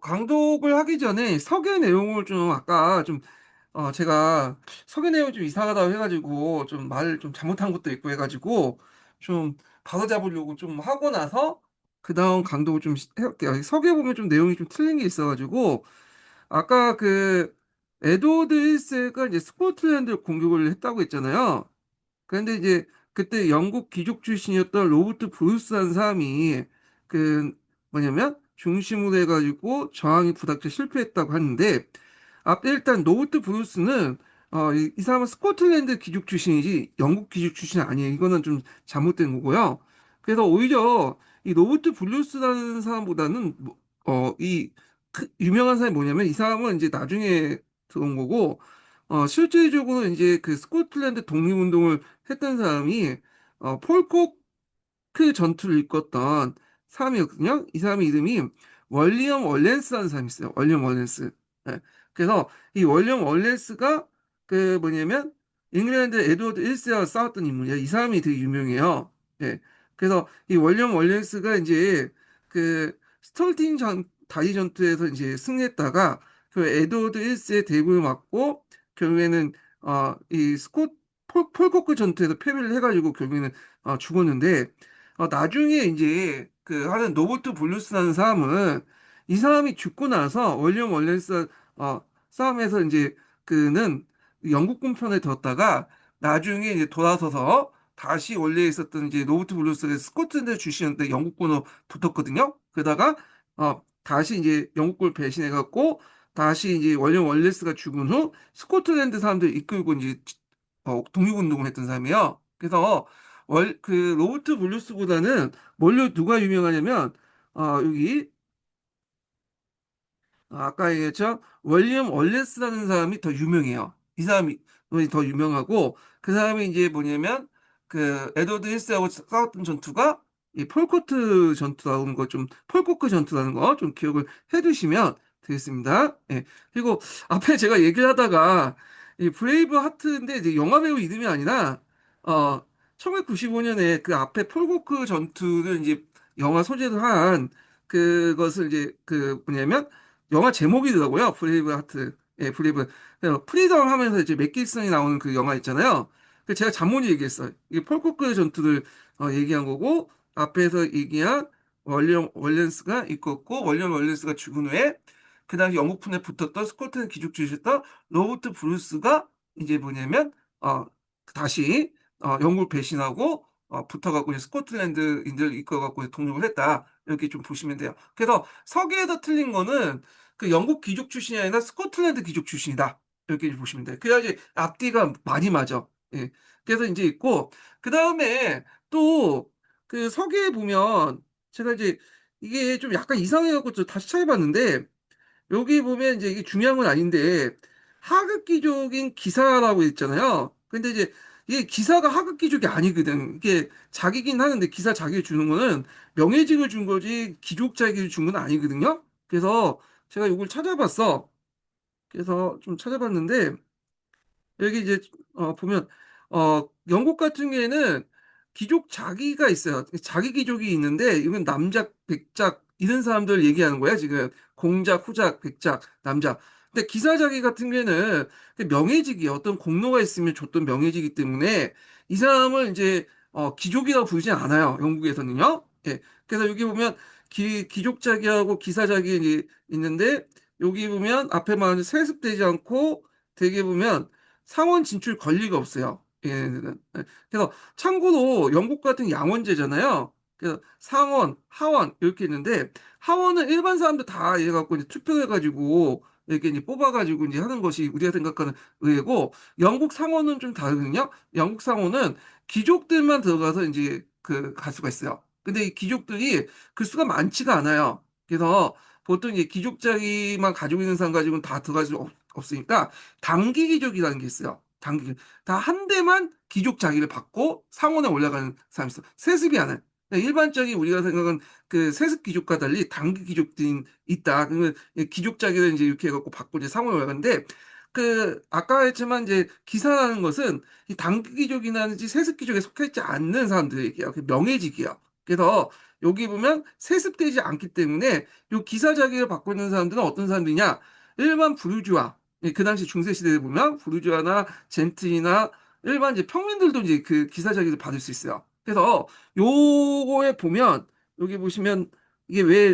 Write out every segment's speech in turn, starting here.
강독을 하기 전에 서계 내용을 좀 아까 좀, 제가 서계 내용이 좀 이상하다고 해가지고 좀 말 좀 잘못한 것도 있고 해가지고 좀 바로잡으려고 좀 하고 나서 그 다음 강독을 좀 해볼게요. 서계 보면 좀 내용이 좀 틀린 게 있어가지고 아까 그 에드워드 1세가 이제 스코틀랜드 공격을 했다고 했잖아요. 그런데 이제 그때 영국 귀족 출신이었던 로버트 브루스라는 사람이 그 뭐냐면 중심으로 해가지고 저항이 부닥쳐 실패했다고 하는데 앞에 일단 로버트 브루스는 이 사람은 스코틀랜드 귀족 출신이지 영국 귀족 출신이 아니에요. 이거는 좀 잘못된 거고요. 그래서 오히려 이 로버트 브루스라는 사람보다는 이 유명한 사람이 뭐냐면 이 사람은 이제 나중에 들어온 거고 실질적으로 이제 그 스코틀랜드 독립운동을 했던 사람이 폴코크 전투를 이끌었던 사람이었거든요. 이 사람의 이름이 월리엄 월렌스라는 사람이 있어요. 월리엄 월렌스. 예. 그래서 이 월리엄 월렌스가 그 뭐냐면 잉글랜드 에드워드 1세와 싸웠던 인물이에요. 이 사람이 되게 유명해요. 예. 그래서 이 월리엄 월렌스가 이제 그 스톨팅 다리 전투에서 이제 승리했다가 그 에드워드 1세의 대군을 맞고 결국에는 이 폴코크 전투에서 패배를 해가지고 결국에는 죽었는데 나중에 이제 그 하는 로버트 블루스라는 사람은 이 사람이 죽고 나서 월리엄 월렌스 싸움에서 이제 그는 영국군 편에 들었다가 나중에 이제 돌아서서 다시 원래 있었던 이제 로버트 블루스가 스코틀랜드 출신인데 영국군으로 붙었거든요. 그러다가 다시 이제 영국군을 배신해 갖고 다시 이제 월리엄 월렌스가 죽은 후 스코틀랜드 사람들 이끌고 이제 독립운동을 했던 사람이에요. 그래서 그 로버트 블루스보다는 뭘로 누가 유명하냐면 여기 아까 얘기했죠? 월리엄 월레스라는 사람이 더 유명해요. 이 사람이 더 유명하고 그 사람이 이제 뭐냐면 그 에드워드 1세하고 싸웠던 전투가 이 폴코트 전투라는 거 좀 폴코크 전투라는 거 좀 기억을 해두시면 되겠습니다. 예. 그리고 앞에 제가 얘기를 하다가 이 브레이브 하트인데 이제 영화 배우 이름이 아니라 1995년에 그 앞에 폴코크 전투를 이제 영화 소재로 한 그것을 이제 그 뭐냐면 영화 제목이더라고요. 브레이브 하트. 예, 브레이브. 프리덤 하면서 이제 맥 길슨이 나오는 그 영화 있잖아요. 그 제가 잘못 얘기했어요. 이게 폴코크 전투를 얘기한 거고 앞에서 얘기한 월리엄 월렌스가 있었고 월리엄 월렌스가 죽은 후에 그 당시 영국군에 붙었던 스코틀랜드 귀족주의였던 로버트 브루스가 이제 뭐냐면 다시 영국을 배신하고 붙어갖고 이제 스코틀랜드인들 이끌어갖고 독립을 했다. 이렇게 좀 보시면 돼요. 그래서 서기에서 틀린 거는 그 영국 귀족 출신이 아니라 스코틀랜드 귀족 출신이다. 이렇게 보시면 돼요. 그래야지 앞뒤가 많이 맞아. 예. 그래서 이제 있고, 그 다음에 또 그 서기에 보면 제가 이제 이게 좀 약간 이상해갖고 좀 다시 찾아봤는데, 여기 보면 이제 이게 중요한 건 아닌데, 하급 귀족인 기사라고 있잖아요. 근데 이제 이게 기사가 하급 귀족이 아니거든. 이게 자기긴 하는데 기사 자기 주는 거는 명예직을 준 거지 귀족 자격을 준 건 아니거든요. 그래서 제가 이걸 찾아봤어. 그래서 좀 찾아봤는데 여기 이제 보면 영국 같은 경우에는 귀족 자기가 있어요. 자기 귀족이 있는데 이건 남작, 백작 이런 사람들 얘기하는 거야 지금 공작, 후작, 백작, 남작. 근데 기사자기 같은 경우에는 그 명예직이 어떤 공로가 있으면 줬던 명예직이기 때문에 이 사람을 이제 귀족이라고 부르지 않아요. 영국에서는요. 예. 그래서 여기 보면 귀족자기하고 기사자기 이제 있는데 여기 보면 앞에 말하는 세습되지 않고 되게 보면 상원 진출 권리가 없어요. 얘네들은. 예. 그래서 참고로 영국 같은 양원제잖아요. 그래서 상원, 하원 이렇게 있는데 하원은 일반 사람들 다 해갖고 이제 투표해가지고 이렇게 이제 뽑아가지고 이제 하는 것이 우리가 생각하는 의회고 영국 상원은 좀 다르거든요. 영국 상원은 귀족들만 들어가서 이제 그 갈 수가 있어요. 근데 이 귀족들이 그 수가 많지가 않아요. 그래서 보통 이제 귀족자기만 가지고 있는 사람 가지고는 다 들어갈 수 없으니까 단기 귀족이라는 게 있어요. 단기 귀족. 다 한 대만 귀족 자기를 받고 상원에 올라가는 사람이 있어. 세습이 안 해. 일반적인 우리가 생각하는 그 세습 귀족과 달리 단기 귀족들이 있다. 그러면 귀족 자기를 이제 이렇게 해갖고 받고 이제 상원에 올라가는데 그 아까 했지만 이제 기사라는 것은 이 단기 귀족이라든지 세습 귀족에 속해 있지 않는 사람들 얘기예요. 그 명예직이에요. 그래서 여기 보면 세습되지 않기 때문에 요 기사 자격을 받고 있는 사람들은 어떤 사람들이냐? 일반 부르주아. 예, 그 당시 중세 시대에 보면 부르주아나 젠틀이나 일반 이제 평민들도 이제 그 기사 자격을 받을 수 있어요. 그래서 요거에 보면 여기 보시면 이게 왜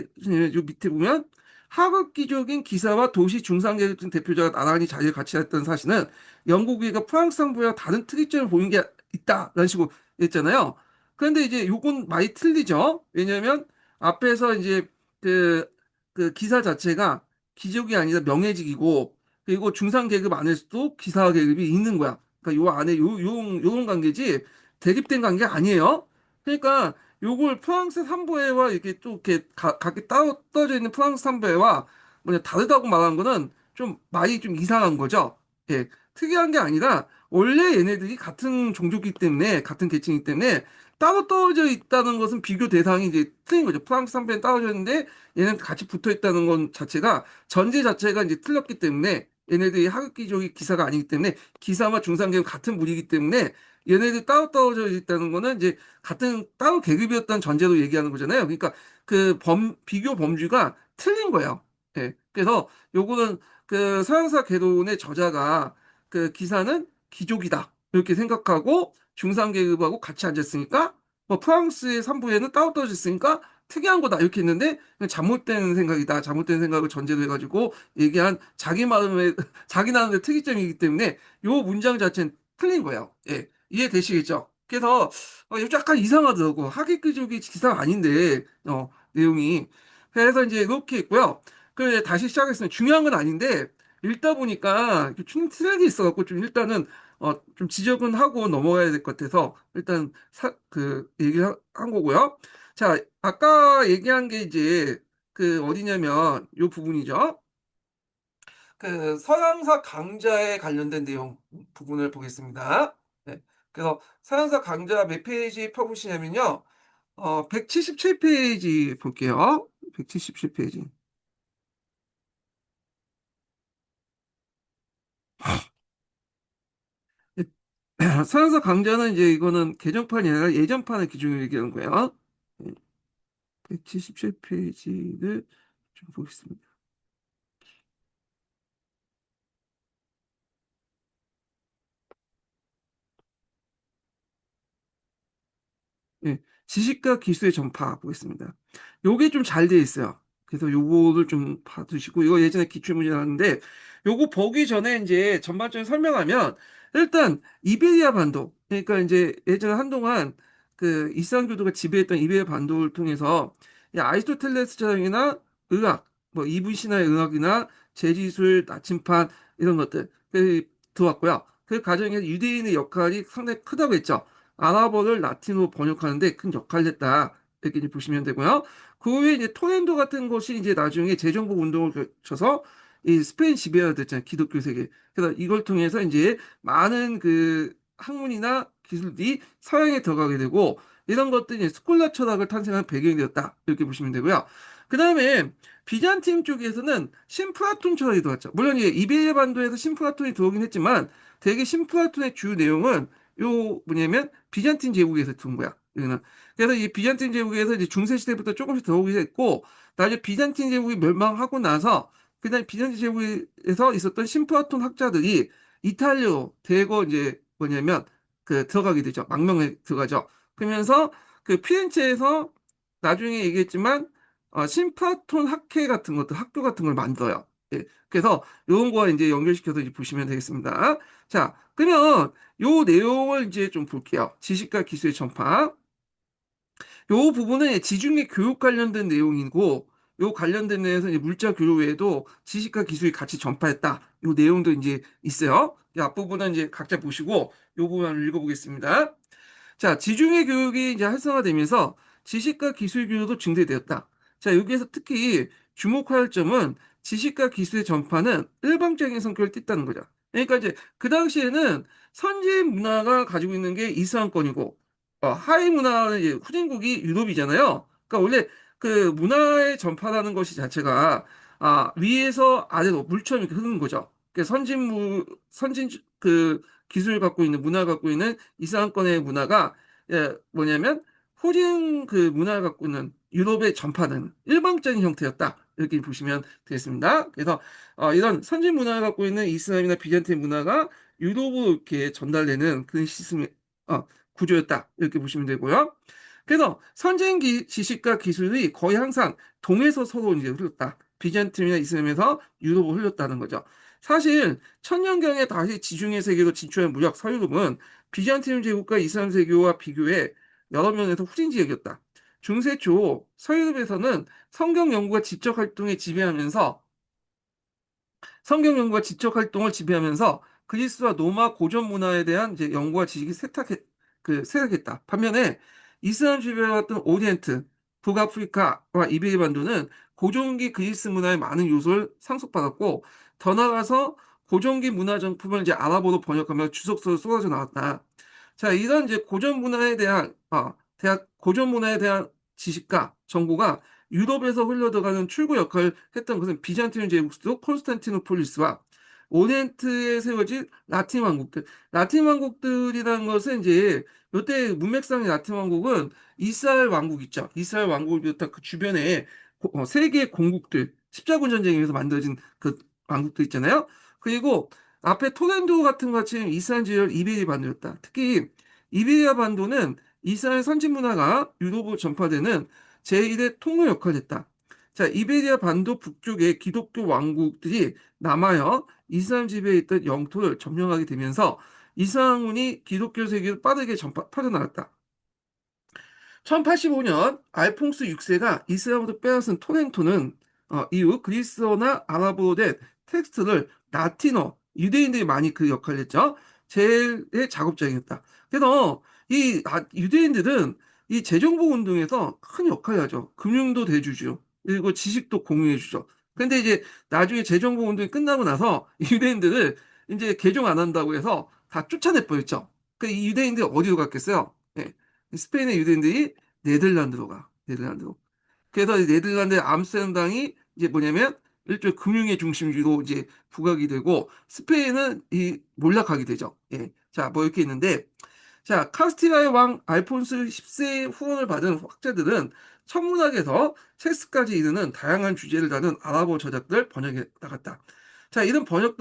요 밑에 보면 하급기적인 기사와 도시 중산계층 대표자가 나란히 자리를 같이 했던 사실은 영국이가 프랑스 상부와 다른 특이점을 보인 게 있다라는 식으로 했잖아요. 그런데 이제 요건 많이 틀리죠. 왜냐하면 앞에서 이제 그, 그 기사 자체가 기족이 아니라 명예직이고 그리고 중상 계급 안에서도 기사 계급이 있는 거야. 그러니까 요 안에 요런 관계지 대립된 관계 아니에요. 그러니까 요걸 프랑스 삼부회와 이렇게 또 이렇게 각기 따로 떨어져 있는 프랑스 삼부회와 뭐냐 다르다고 말하는 거는 좀 많이 좀 이상한 거죠. 예, 특이한 게 아니라 원래 얘네들이 같은 종족이기 때문에 같은 계층이기 때문에 따로 떨어져 있다는 것은 비교 대상이 이제 틀린 거죠. 프랑스 삼부회는 떨어져 있는데 얘는 같이 붙어 있다는 건 자체가 전제 자체가 이제 틀렸기 때문에 얘네들이 하급기족이 기사가 아니기 때문에 기사와 중상계급 같은 무리이기 때문에 얘네들이 따로 떨어져 있다는 거는 이제 같은 따로 계급이었다는 전제로 얘기하는 거잖아요. 그러니까 그 비교 범주가 틀린 거예요. 예. 그래서 요거는 그 서양사 개론의 저자가 그 기사는 귀족이다. 이렇게 생각하고 중상계급하고 같이 앉았으니까 뭐 프랑스의 삼부에는 따로 떨어졌으니까 특이한 거다. 이렇게 했는데 잘못된 생각이다. 잘못된 생각을 전제로 해가지고 얘기한 자기 마음의 자기 나름의 특이점이기 때문에 요 문장 자체는 틀린 거예요. 예. 이해되시겠죠? 그래서 이거 약간 이상하더라고. 하객귀족이 기사가 아닌데 내용이. 그래서 이제 이렇게 있고요. 그래 다시 시작했으면 중요한 건 아닌데 읽다 보니까 좀 틀리게 있어갖고 좀 일단은 좀 지적은 하고 넘어가야 될 것 같아서 일단 그 얘기를 한 거고요. 자, 아까 얘기한 게 이제 그 어디냐면 요 부분이죠. 그 서양사 강좌에 관련된 내용 부분을 보겠습니다. 네. 그래서 서양사 강좌 몇 페이지 펴보시냐면요. 177페이지 볼게요. 177페이지. 서양사 강좌는 이제 이거는 개정판이 아니라 예전판의 기준을 얘기하는 거예요. 177페이지를 좀 보겠습니다. 예, 지식과 기술의 전파 보겠습니다. 요게 좀 잘 돼 있어요. 그래서 요거를 좀 봐두시고, 이거 예전에 기출문제 나왔는데, 요거 보기 전에 이제 전반적인 설명하면, 일단, 이베리아 반도, 그러니까 이제 예전에 한동안 그 이슬람교도가 지배했던 이베리아 반도를 통해서, 이 아리스토텔레스적이나 의학, 뭐 이분 신화의 의학이나 재지술, 나침판, 이런 것들, 들어왔고요. 그 과정에서 유대인의 역할이 상당히 크다고 했죠. 아랍어를 라틴어로 번역하는데 큰 역할을 했다. 이렇게 이제 보시면 되고요. 그 후에 이제 토렌도 같은 것이 이제 나중에 재정복 운동을 거쳐서 이 스페인 지배가 됐잖아요. 기독교 세계. 그래서 이걸 통해서 이제 많은 그 학문이나 기술이 서양에 들어가게 되고 이런 것들이 이제 스콜라 철학을 탄생한 배경이 되었다. 이렇게 보시면 되고요. 그 다음에 비잔틴 쪽에서는 신프라톤 철학이 들어왔죠. 물론 이제 이베리아 반도에서 신프라톤이 들어오긴 했지만 대개 신프라톤의 주 내용은 요 뭐냐면 비잔틴 제국에서 든 거야. 여기는. 그래서 이 비잔틴 제국에서 이제 중세 시대부터 조금씩 들어오게 됐고 나중에 비잔틴 제국이 멸망하고 나서 그다음 비잔틴 제국에서 있었던 심프라톤 학자들이 이탈리아로 대거 이제 뭐냐면 그 들어가게 되죠. 망명에 들어가죠. 그러면서 그 피렌체에서 나중에 얘기했지만 심프라톤 학회 같은 것들 학교 같은 걸 만들어요. 예. 그래서 이런 거와 이제 연결시켜서 이제 보시면 되겠습니다. 자, 그러면 요 내용을 이제 좀 볼게요. 지식과 기술의 전파. 요 부분은 지중해 교육 관련된 내용이고, 요 관련된 내용에서 이제 물자 교류 외에도 지식과 기술이 같이 전파했다. 요 내용도 이제 있어요. 이 앞부분은 이제 각자 보시고, 요 부분을 읽어보겠습니다. 자, 지중해 교육이 이제 활성화되면서 지식과 기술 교류도 증대되었다. 자, 여기에서 특히 주목할 점은 지식과 기술의 전파는 일방적인 성격을 띠다는 거죠. 그러니까 이제 그 당시에는 선진 문화가 가지고 있는 게 이스람권이고, 하위 문화는 이제 후진국이 유럽이잖아요. 그러니까 원래 그 문화의 전파라는 것이 자체가 위에서 아래로 물처럼 이렇게 흐르는 거죠. 그 선진 그 기술을 갖고 있는 문화를 갖고 있는 이스람권의 문화가 뭐냐면 호진 그 문화를 갖고 있는 유럽의 전파는 일방적인 형태였다. 이렇게 보시면 되겠습니다. 그래서 이런 선진 문화를 갖고 있는 이슬람이나 비잔틴 문화가 유럽으로 이렇게 전달되는 그런 시스템, 구조였다. 이렇게 보시면 되고요. 그래서 선진 지식과 기술이 거의 항상 동에서 서로 이제 흘렀다. 비잔틴이나 이슬람에서 유럽으로 흘렀다는 거죠. 사실 천년경에 다시 지중해 세계로 진출한 무역 서유럽은 비잔틴 제국과 이슬람 세계와 비교해 여러 면에서 후진 지역이었다. 중세 초 서유럽에서는 성경 연구가 지적 활동에 지배하면서 성경 연구가 지적 활동을 지배하면서 그리스와 로마 고전 문화에 대한 이제 연구와 지식이 쇠락했다. 반면에 이슬람 지배를 받던 오리엔트, 북아프리카와 이베리 반도는 고전기 그리스 문화의 많은 요소를 상속받았고 더 나아가서 고전기 문화 정품을 이제 아랍어로 번역하며 주석서로 쏟아져 나왔다. 자, 이런 이제 고전 문화에 대한 지식과 정보가 유럽에서 흘러들어가는 출구 역할을 했던 것은 비잔티움 제국도 콘스탄티노폴리스와 오리엔트에 세워진 라틴 왕국들. 라틴 왕국들이라는 것은 이제 이때 문맥상의 라틴 왕국은 이스라엘 왕국 있죠. 이스라엘 왕국을 비롯한 그 주변에 세계 공국들, 십자군 전쟁에 의해서 만들어진 그 왕국들 있잖아요. 그리고 앞에 토렌토 같은 것 같이 이스라엘 지역 이베리 반도였다. 특히 이베리아 반도는 이스라엘 선진 문화가 유럽으로 전파되는 제1의 통로 역할을 했다. 자, 이베리아 반도 북쪽의 기독교 왕국들이 남하여 이슬람 지배에 있던 영토를 점령하게 되면서 이슬람문이 기독교 세계로 빠르게 퍼져나갔다. 1085년 알퐁스 6세가 이슬람으로 빼앗은 토렌토는 이후 그리스어나 아랍어로 된 텍스트를 라틴어, 유대인들이 많이 그 역할을 했죠. 제일의 작업장이었다. 그래서 이 유대인들은 이 재정복 운동에서 큰 역할을 하죠. 금융도 대주죠. 그리고 지식도 공유해주죠. 근데 이제 나중에 재정복 운동이 끝나고 나서 유대인들을 이제 개종 안 한다고 해서 다 쫓아내버렸죠. 이 유대인들이 어디로 갔겠어요? 예. 스페인의 유대인들이 네덜란드로 가. 네덜란드로. 그래서 이 네덜란드의 암스테르담이 이제 뭐냐면 일종의 금융의 중심지로 이제 부각이 되고 스페인은 이 몰락하게 되죠. 예. 자, 뭐 이렇게 있는데 자, 카스티라의 왕 알폰스 10세의 후원을 받은 학자들은 천문학에서 섹스까지 이르는 다양한 주제를 다룬 아랍어 저작들 번역해 나갔다. 자, 이런 번역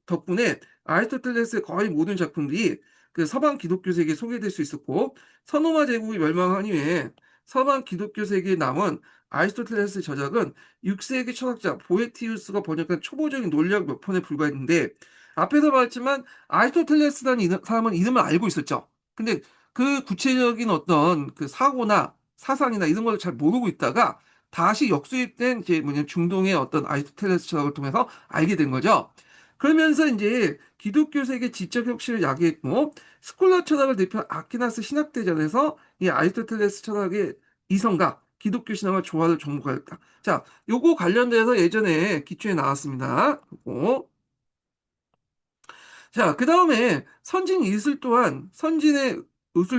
덕분에 아리스토텔레스의 거의 모든 작품들이 그 서방 기독교 세계에 소개될 수 있었고 서노마 제국이 멸망한 이후에 서방 기독교 세계에 남은 아리스토텔레스의 저작은 6세기 철학자 보에티우스가 번역한 초보적인 논리학 몇 편에 불과했는데 앞에서 말했지만 아리스토텔레스라는 사람은 이름을 알고 있었죠. 근데 그 구체적인 어떤 그 사고나 사상이나 이런 걸 잘 모르고 있다가 다시 역수입된 이제 뭐냐 중동의 어떤 아리스토텔레스 철학을 통해서 알게 된 거죠. 그러면서 이제 기독교 세계 지적 혁신을 야기했고 스콜라 철학을 대표한 아퀴나스 신학대전에서 이 아리스토텔레스 철학의 이성과 기독교 신앙을 조화를 정복하였다. 자, 요거 관련돼서 예전에 기초에 나왔습니다. 요거. 자, 그 다음에 선진의 의술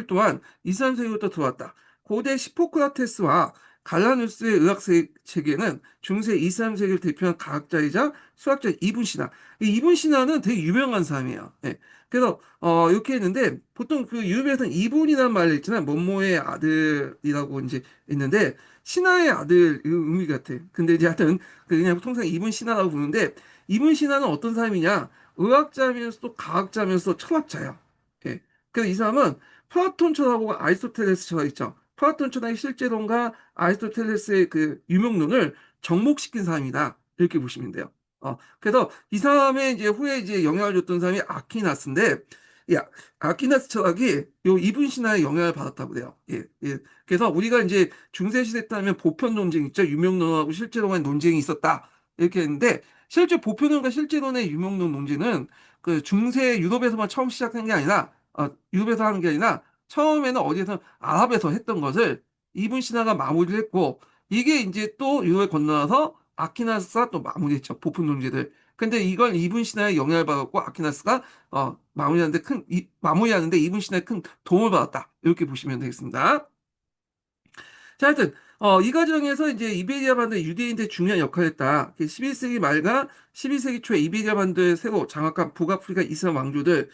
또한 이슬람 세계부터 들어왔다. 고대 히포크라테스와 갈라누스의 의학 체계는 중세 이슬람 세계를 대표한 과학자이자 수학자 이분 시나. 이 이분 시나는 되게 유명한 사람이에요. 예. 그래서 이렇게 했는데 보통 그 유럽에서는 이분이라는 말을 있잖아요. 뭐뭐의 아들이라고 이제 있는데 신하의 아들 이 의미 같아. 근데 이제 하여튼 그냥 통상 이분 시나라고 부르는데 이분 시나는 어떤 사람이냐? 의학자면서 또 과학자면서 철학자예요. 예. 그래서 이 사람은 플라톤 철학과 아리스토텔레스 철학 있죠. 플라톤 철학의 실제론과 아리스토텔레스의 그 유명론을 접목시킨 사람이다. 이렇게 보시면 돼요. 그래서 이 사람의 이제 후에 이제 영향을 줬던 사람이 아키나스인데, 이 아키나스 철학이 요 이분 신화에 영향을 받았다고 그래요. 예, 예. 그래서 우리가 이제 중세 시대 때 하면 보편 논쟁 있죠. 유명론하고 실제론의 논쟁이 있었다. 이렇게 했는데, 실제 보편론과 실제론의 유명론 논쟁은 그 중세 유럽에서만 처음 시작한 게 아니라 유럽에서 하는 게 아니라 처음에는 어디에서 아랍에서 했던 것을 이분 신화가 마무리를 했고 이게 이제 또 유럽에 건너와서 아키나스가 또 마무리했죠. 보편 논쟁들. 근데 이걸 이분 신화에 영향을 받았고 아키나스가 마무리하는데 이분 신화에 큰 도움을 받았다. 이렇게 보시면 되겠습니다. 자, 하여튼, 이 과정에서 이제 이베리아 반도의 유대인들의 중요한 역할을 했다. 11세기 말과 12세기 초에 이베리아 반도에 새로 장악한 북아프리카 이슬람 왕조들은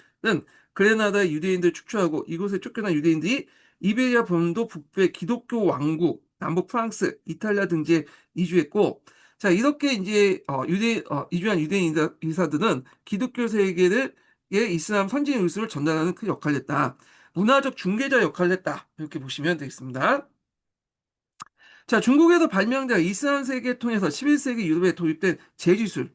그레나다의 유대인들을 축출하고 이곳에 쫓겨난 유대인들이 이베리아 본도 북부의 기독교 왕국, 남부 프랑스, 이탈리아 등지에 이주했고, 자, 이렇게 이제 이주한 유대인 의사들은 기독교 세계를 의 이슬람 선진 의술을 전달하는 그 역할을 했다. 문화적 중개자 역할을 했다. 이렇게 보시면 되겠습니다. 자, 중국에서 발명된 이슬람 세계 통해서 11세기 유럽에 도입된 제지술.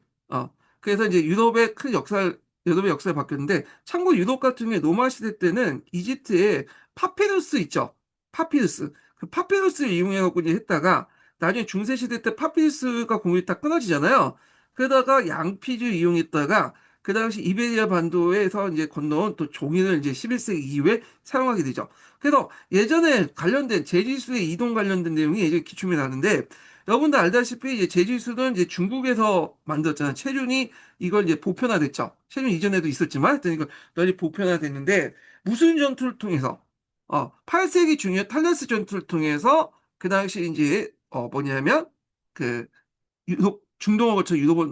그래서 이제 유럽의 역사를 바뀌었는데, 참고 유럽 같은 경우에 로마 시대 때는 이집트에 파피루스 있죠. 파피루스. 그 파피루스를 이용해갖고 이제 했다가, 나중에 중세 시대 때 파피루스가 공급이 딱 끊어지잖아요. 그러다가 양피지 이용했다가, 그 당시 이베리아 반도에서 이제 건너온 또 종이를 이제 11세기 이후에 사용하게 되죠. 그래서 예전에 관련된 제지수의 이동 관련된 내용이 이제 기출이 나는데 여러분들 알다시피 이제 제지수는 이제 중국에서 만들었잖아요. 체륜이 이걸 이제 보편화됐죠. 체륜 이전에도 있었지만 하여튼 이걸 널리 보편화됐는데 무슨 전투를 통해서 8세기 중에 탈레스 전투를 통해서 그 당시 이제 뭐냐면 그 유럽, 중동을 거쳐 유럽을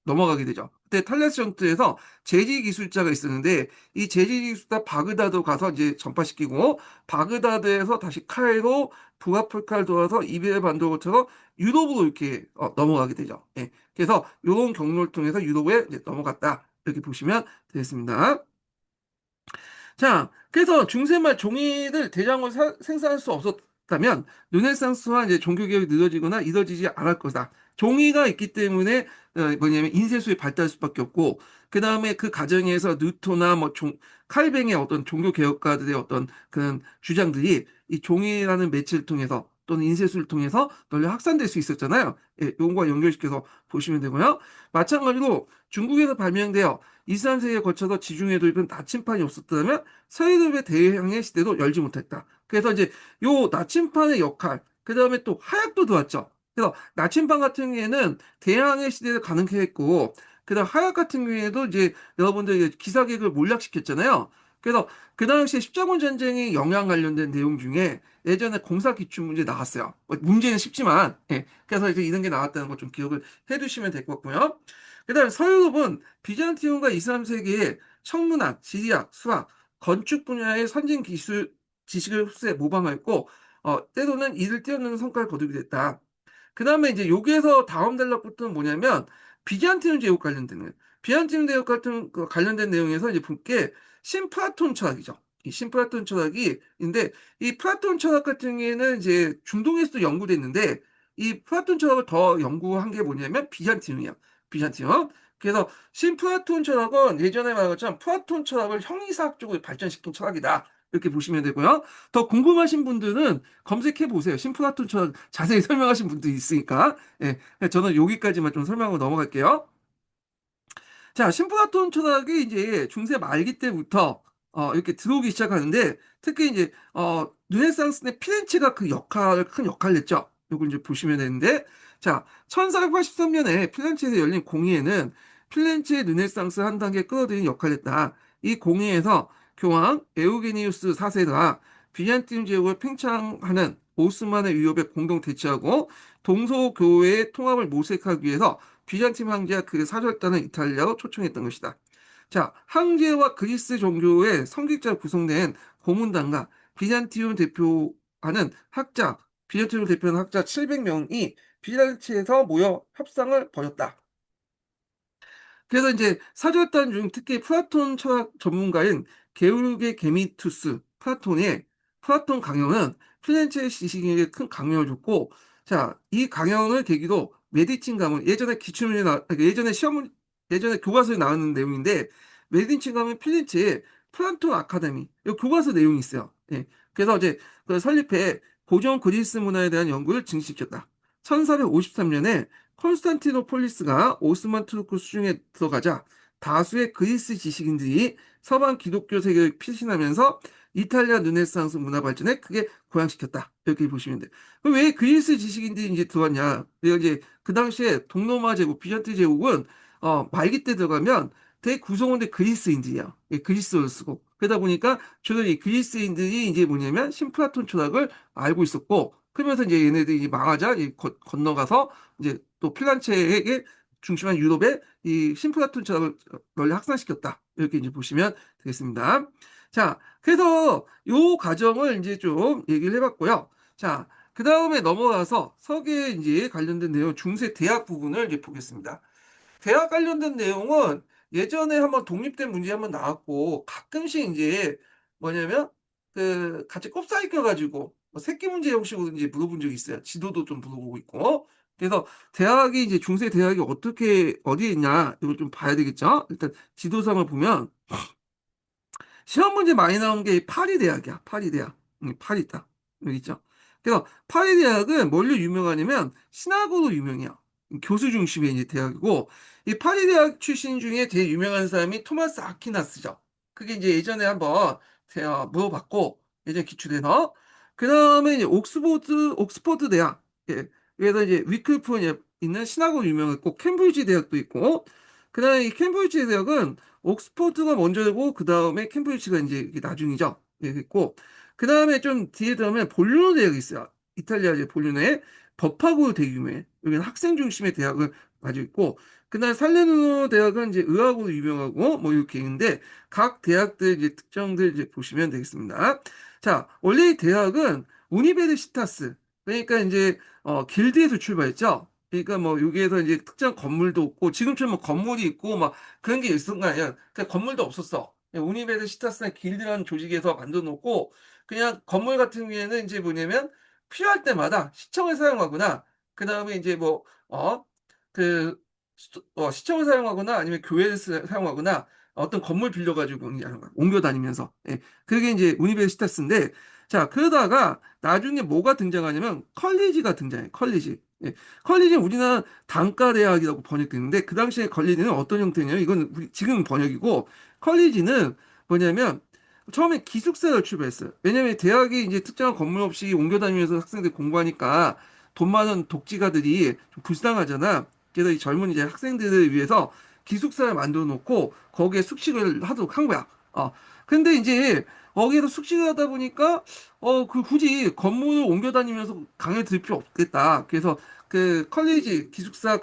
넘어가게 되죠. 그때 탈레스 전투에서 제지 기술자가 있었는데 이 제지 기술자 바그다드 가서 이제 전파시키고 바그다드에서 다시 카이로 북아프리카를 돌아서 이베리아 반도를 거쳐서 유럽으로 이렇게 넘어가게 되죠. 예. 그래서 이런 경로를 통해서 유럽에 이제 넘어갔다. 이렇게 보시면 되겠습니다. 자, 그래서 중세말 종이를 대량으로 생산할 수 없었다면 르네상스와 이제 종교개혁이 늦어지거나 이뤄지지 않을 거다. 종이가 있기 때문에 뭐냐면 인쇄술이 발달할 수밖에 없고 그 다음에 그 과정에서 뉴토나 칼뱅의 어떤 종교개혁가들의 어떤 그런 주장들이 이 종이라는 매체를 통해서 또는 인쇄술을 통해서 널리 확산될 수 있었잖아요. 예, 이것과 연결시켜서 보시면 되고요. 마찬가지로 중국에서 발명되어 이슬람 세계에 거쳐서 지중해 도입은 나침판이 없었다면 서유럽의 대항해 시대도 열지 못했다. 그래서 이제 요 나침판의 역할, 그 다음에 또 하약도 들어왔죠. 그래서 나침판 같은 경우에는 대항해 시대를 가능케 했고, 그다음 하약 같은 경우에도 이제 여러분들 이제 기사객을 몰락시켰잖아요. 그래서 그 당시에 십자군 전쟁에 영향 관련된 내용 중에 예전에 공사 기출 문제 나왔어요. 문제는 쉽지만, 예. 그래서 이제 이런 게 나왔다는 거 좀 기억을 해두시면 될 것 같고요. 그다음에 서유럽은 비잔티움과 이슬람 세계의 천문학, 지리학, 수학, 건축 분야의 선진 기술 지식을 흡수해 모방했고 때로는 이를 뛰어넘는 성과를 거두게 됐다. 그 다음에 이제 여기에서 다음 단락부터는 뭐냐면 비잔티움 제국 관련된 내용. 비잔티움 제국 같은 관련된 내용에서 이제 볼게 신플라톤 철학이죠. 이 신플라톤 철학이인데 이 플라톤 철학 같은 경우에는 이제 중동에서도 연구됐는데 이 플라톤 철학을 더 연구한 게 뭐냐면 비잔티움이야. 비잔티움. 그래서 신플라톤 철학은 예전에 말한 것처럼 플라톤 철학을 형이사학적으로 발전시킨 철학이다. 이렇게 보시면 되고요. 더 궁금하신 분들은 검색해 보세요. 신플라톤 철학 자세히 설명하신 분들이 있으니까. 예, 저는 여기까지만 좀 설명하고 넘어갈게요. 자, 심플라톤 철학이 이제 중세 말기 때부터 이렇게 들어오기 시작하는데 특히 이제 르네상스 때 피렌체가 큰 역할을 했죠. 이걸 이제 보시면 되는데 자, 1483년에 피렌체에서 열린 공의회는 피렌체 르네상스 한 단계 끌어들이는 역할을 했다. 이 공의회에서 교황 에우게니우스 4세가 비잔틴 제국을 팽창하는 오스만의 위협에 공동 대처하고 동서교회의 통합을 모색하기 위해서 비잔틴 황제와 그 사절단을 이탈리아로 초청했던 것이다. 자, 황제와 그리스 종교의 성직자로 구성된 고문단과 비잔티움 대표하는 학자, 비잔티움을 대표하는 학자 700명이 비잔티에서 모여 협상을 벌였다. 그래서 이제 사절단 중 특히 플라톤 철학 전문가인 게오르게 게미투스 플라톤의 플라톤 강연은 피렌체 지식인에게 큰 강력을 줬고, 자, 이 강연을 계기로 메디친 가문 예전에 기출문제 예전에 예전에 교과서에 나오는 내용인데 메디친 가문 필렌체에 플라톤 아카데미 이 교과서 내용이 있어요. 예. 그래서 이제 그 설립해 고전 그리스 문화에 대한 연구를 증식시켰다. 1453년에 콘스탄티노폴리스가 오스만 투르크 수중에 들어가자 다수의 그리스 지식인들이 서방 기독교 세계를 피신하면서 이탈리아 르네상스 문화 발전에 크게 고양시켰다. 이렇게 보시면 돼요. 그럼 왜 그리스 지식인들이 이제 들어왔냐? 내가 이제 그 당시에 동로마 제국, 비잔티 제국은 말기 때 들어가면 대구성원들 그리스인들이야. 예, 그리스어를 쓰고. 그러다 보니까 주로 이 그리스인들이 이제 뭐냐면 신플라톤 철학을 알고 있었고, 그러면서 이제 얘네들이 망하자 건너가서 이제 또 핀란드에게 중심한 유럽에 이 심플라톤 철학을 널리 확산시켰다. 이렇게 이제 보시면 되겠습니다. 자, 그래서 요 과정을 이제 좀 얘기를 해봤고요. 자, 그 다음에 넘어가서 서기에 이제 관련된 내용, 중세 대학 부분을 이제 보겠습니다. 대학 관련된 내용은 예전에 한번 독립된 문제 한번 나왔고, 가끔씩 이제 뭐냐면, 같이 꼽사이 껴가지고, 뭐 새끼 문제 형식으로 이제 물어본 적이 있어요. 지도도 좀 물어보고 있고. 그래서 대학이 이제 중세 대학이 어떻게, 어디에 있냐, 이걸 좀 봐야 되겠죠? 일단 지도상을 보면, 시험 문제 많이 나오는 게 파리 대학이야. 파리 대학. 파리 있다. 여기 있죠. 그래서 파리 대학은 뭘로 유명하냐면 신학으로 유명해요. 교수 중심의 이제 대학이고 이 파리 대학 출신 중에 제일 유명한 사람이 토마스 아퀴나스죠. 그게 이제 예전에 한번 제가 물어봤고 예전 기출에서 그 다음에 이제 옥스퍼드 대학. 예. 그래서 이제 위클프에 있는 신학으로 유명했고 캠브리지 대학도 있고 그다음에 이 캠브리지 대학은 옥스퍼드가 먼저고 그 다음에 캠브리지가 이제 이게 나중이죠. 예, 있고 그 다음에 좀 뒤에 들어가면 볼로네 대학이 있어요. 이탈리아 이제 볼로네 법학으로 되게 유명해. 여기는 학생 중심의 대학을 가지고 있고 그다음 살레르노 대학은 이제 의학으로 유명하고 뭐 이렇게 있는데 각 대학들 이제 특정들 이제 보시면 되겠습니다. 자, 원래 이 대학은 우니베르시타스 그러니까 이제 길드에서 출발했죠. 그러니까 뭐 여기에서 이제 특정 건물도 없고 지금처럼 뭐 건물이 있고 막 그런 게 있었던 거 아니야. 그냥 건물도 없었어. 그냥 우니베르시타스나 길드라는 조직에서 만들어 놓고 그냥 건물 같은 경우에는 이제 뭐냐면 필요할 때마다 시청을 사용하거나 그 다음에 이제 뭐 그 시청을 사용하거나 아니면 교회를 사용하거나 어떤 건물 빌려가지고 그냥 옮겨 다니면서 예. 그게 이제 우니베르시타스인데 자 그러다가 나중에 뭐가 등장하냐면 컬리지가 등장해. 컬리지. 예. 컬리지는 우리나라 단과대학이라고 번역되는데 그 당시에 컬리지는 어떤 형태냐면 이건 지금 번역이고 컬리지는 뭐냐면 처음에 기숙사를 출발했어요. 왜냐면 대학이 이제 특정한 건물 없이 옮겨 다니면서 학생들이 공부하니까 돈 많은 독지가들이 좀 불쌍하잖아. 그래서 이 젊은 이제 학생들을 위해서 기숙사를 만들어 놓고 거기에 숙식을 하도록 한 거야. 근데 이제 거기에서 숙식을 하다 보니까 굳이 건물을 옮겨 다니면서 강의 들을 필요 없겠다. 그래서 그 컬리지 기숙사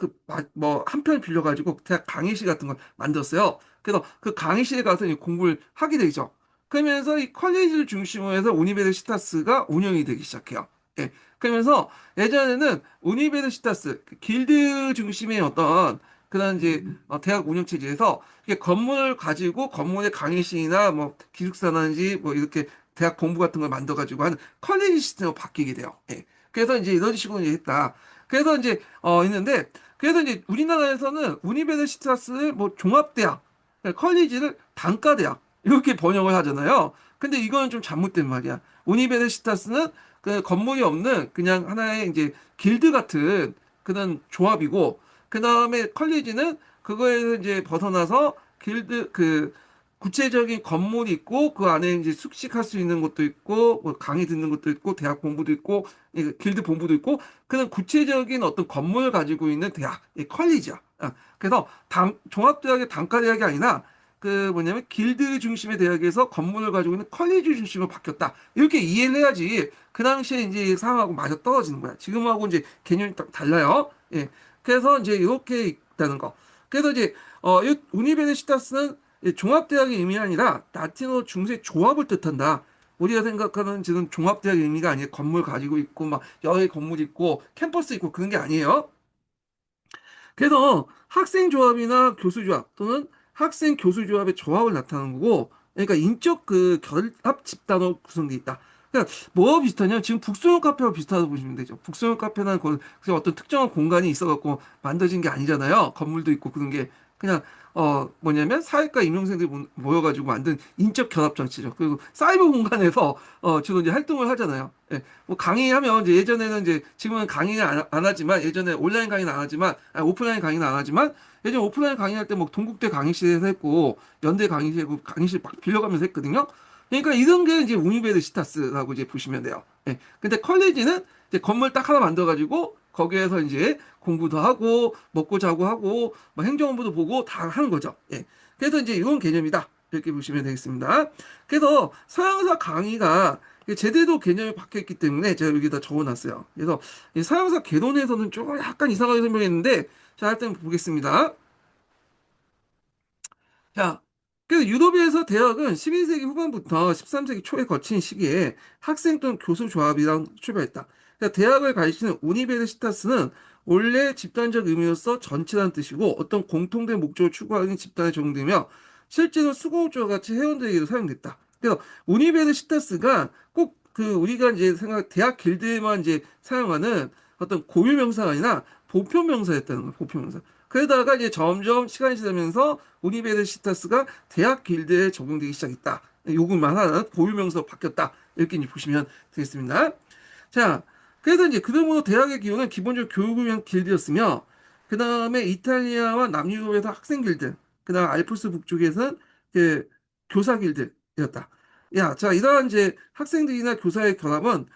뭐 한 편 빌려가지고 대학 강의실 같은 걸 만들었어요. 그래서 그 강의실에 가서 이제 공부를 하게 되죠. 그러면서 이 컬리지를 중심으로 해서 우니베르시타스가 운영이 되기 시작해요. 예. 그러면서 예전에는 우니베르시타스 그 길드 중심의 어떤 그런 이제 대학 운영 체제에서 이게 건물을 가지고 건물의 강의실이나 뭐 기숙사라든지 뭐 이렇게 대학 본부 같은 걸 만들어 가지고 하는 컬리지 시스템으로 바뀌게 돼요. 예. 그래서 이제 이런 식으로 이제 했다. 그래서 이제 있는데 그래서 이제 우리나라에서는 우니베르시타스를 뭐 종합대학, 컬리지를 단과대학 이렇게 번역을 하잖아요. 근데 이거는 좀 잘못된 말이야. 우니베르시타스는 그 건물이 없는 그냥 하나의 이제 길드 같은 그런 조합이고 그 다음에 컬리지는 그거에서 이제 벗어나서 길드 구체적인 건물이 있고 그 안에 이제 숙식할 수 있는 것도 있고 뭐 강의 듣는 것도 있고 대학 본부도 있고 길드 본부도 있고 그런 구체적인 어떤 건물을 가지고 있는 대학 이 컬리지야. 그래서 종합대학의 단과대학이 아니라 그 뭐냐면 길드 중심의 대학에서 건물을 가지고 있는 컬리지 중심으로 바뀌었다. 이렇게 이해를 해야지 그 당시에 이제 상황하고 맞아 떨어지는 거야. 지금하고 이제 개념이 딱 달라요. 예. 그래서 이제 이렇게 있다는 거. 그래서 이제 이 우니베르시타스는 종합대학의 의미가 아니라 라틴어 중세 조합을 뜻한다. 우리가 생각하는 지금 종합대학의 의미가 아니에요. 건물 가지고 있고 막 여러 건물 있고 캠퍼스 있고 그런 게 아니에요. 그래서 학생 조합이나 교수 조합 또는 학생 교수 조합의 조합을 나타내는 거고, 그러니까 인적 그 결합 집단으로 구성되어 있다. 그러니까 뭐가 비슷하냐? 지금 북소형 카페와 비슷하다고 보시면 되죠. 북소형 카페는 그 어떤 특정한 공간이 있어갖고 만들어진 게 아니잖아요. 건물도 있고 그런 게 그냥 뭐냐면 사회과 임용생들이 모여가지고 만든 인적 결합 장치죠. 그리고 사이버 공간에서 주로 이제 활동을 하잖아요. 예. 뭐 강의하면 이제 예전에는 이제 지금은 강의는 안 하지만 예전에 온라인 강의는 안 하지만 오프라인 강의는 안 하지만 예전 오프라인 강의할 때 뭐 동국대 강의실에서 했고 연대 강의실 막 빌려가면서 했거든요. 그러니까 이런 게 이제 우니베르시타스라고 이제 보시면 돼요. 예. 근데 컬리지는 이제 건물 딱 하나 만들어가지고 거기에서 이제 공부도 하고 먹고 자고 하고 뭐 행정업무도 보고 다 하는 거죠. 예. 그래서 이제 이런 개념이다. 이렇게 보시면 되겠습니다. 그래서 서양사 강의가 제대로 개념이 박혀 있기 때문에 제가 여기다 적어놨어요. 그래서 이 서양사 개론에서는 좀 약간 이상하게 설명했는데 자, 일단 보겠습니다. 자, 그래서 유럽에서 대학은 12세기 후반부터 13세기 초에 거친 시기에 학생 또는 교수 조합이랑 출발했다. 그러니까 대학을 가리키는 우니베르시타스는 원래 집단적 의미로서 전체라는 뜻이고 어떤 공통된 목적을 추구하는 집단에 적용되며 실제로 수공업조와 같이 회원들에게도 사용됐다. 그래서 우니베르시타스가 꼭 그 우리가 이제 생각 대학 길드에만 이제 사용하는 어떤 고유 명사가 아니라 보편 명사였다는 거야. 보편 명사. 그러다가 이제 점점 시간이 지나면서 우니베르시타스가 대학 길드에 적용되기 시작했다. 요것만 하나 고유명사로 바뀌었다. 이렇게 이제 보시면 되겠습니다. 자, 그래서 이제 그러므로 대학의 기호는 기본적으로 교육을 위한 길드였으며, 그 다음에 이탈리아와 남유럽에서 학생 길드, 그 다음 알프스 북쪽에서는 그 교사 길드였다. 야, 자, 이러한 이제 학생들이나 교사의 결합은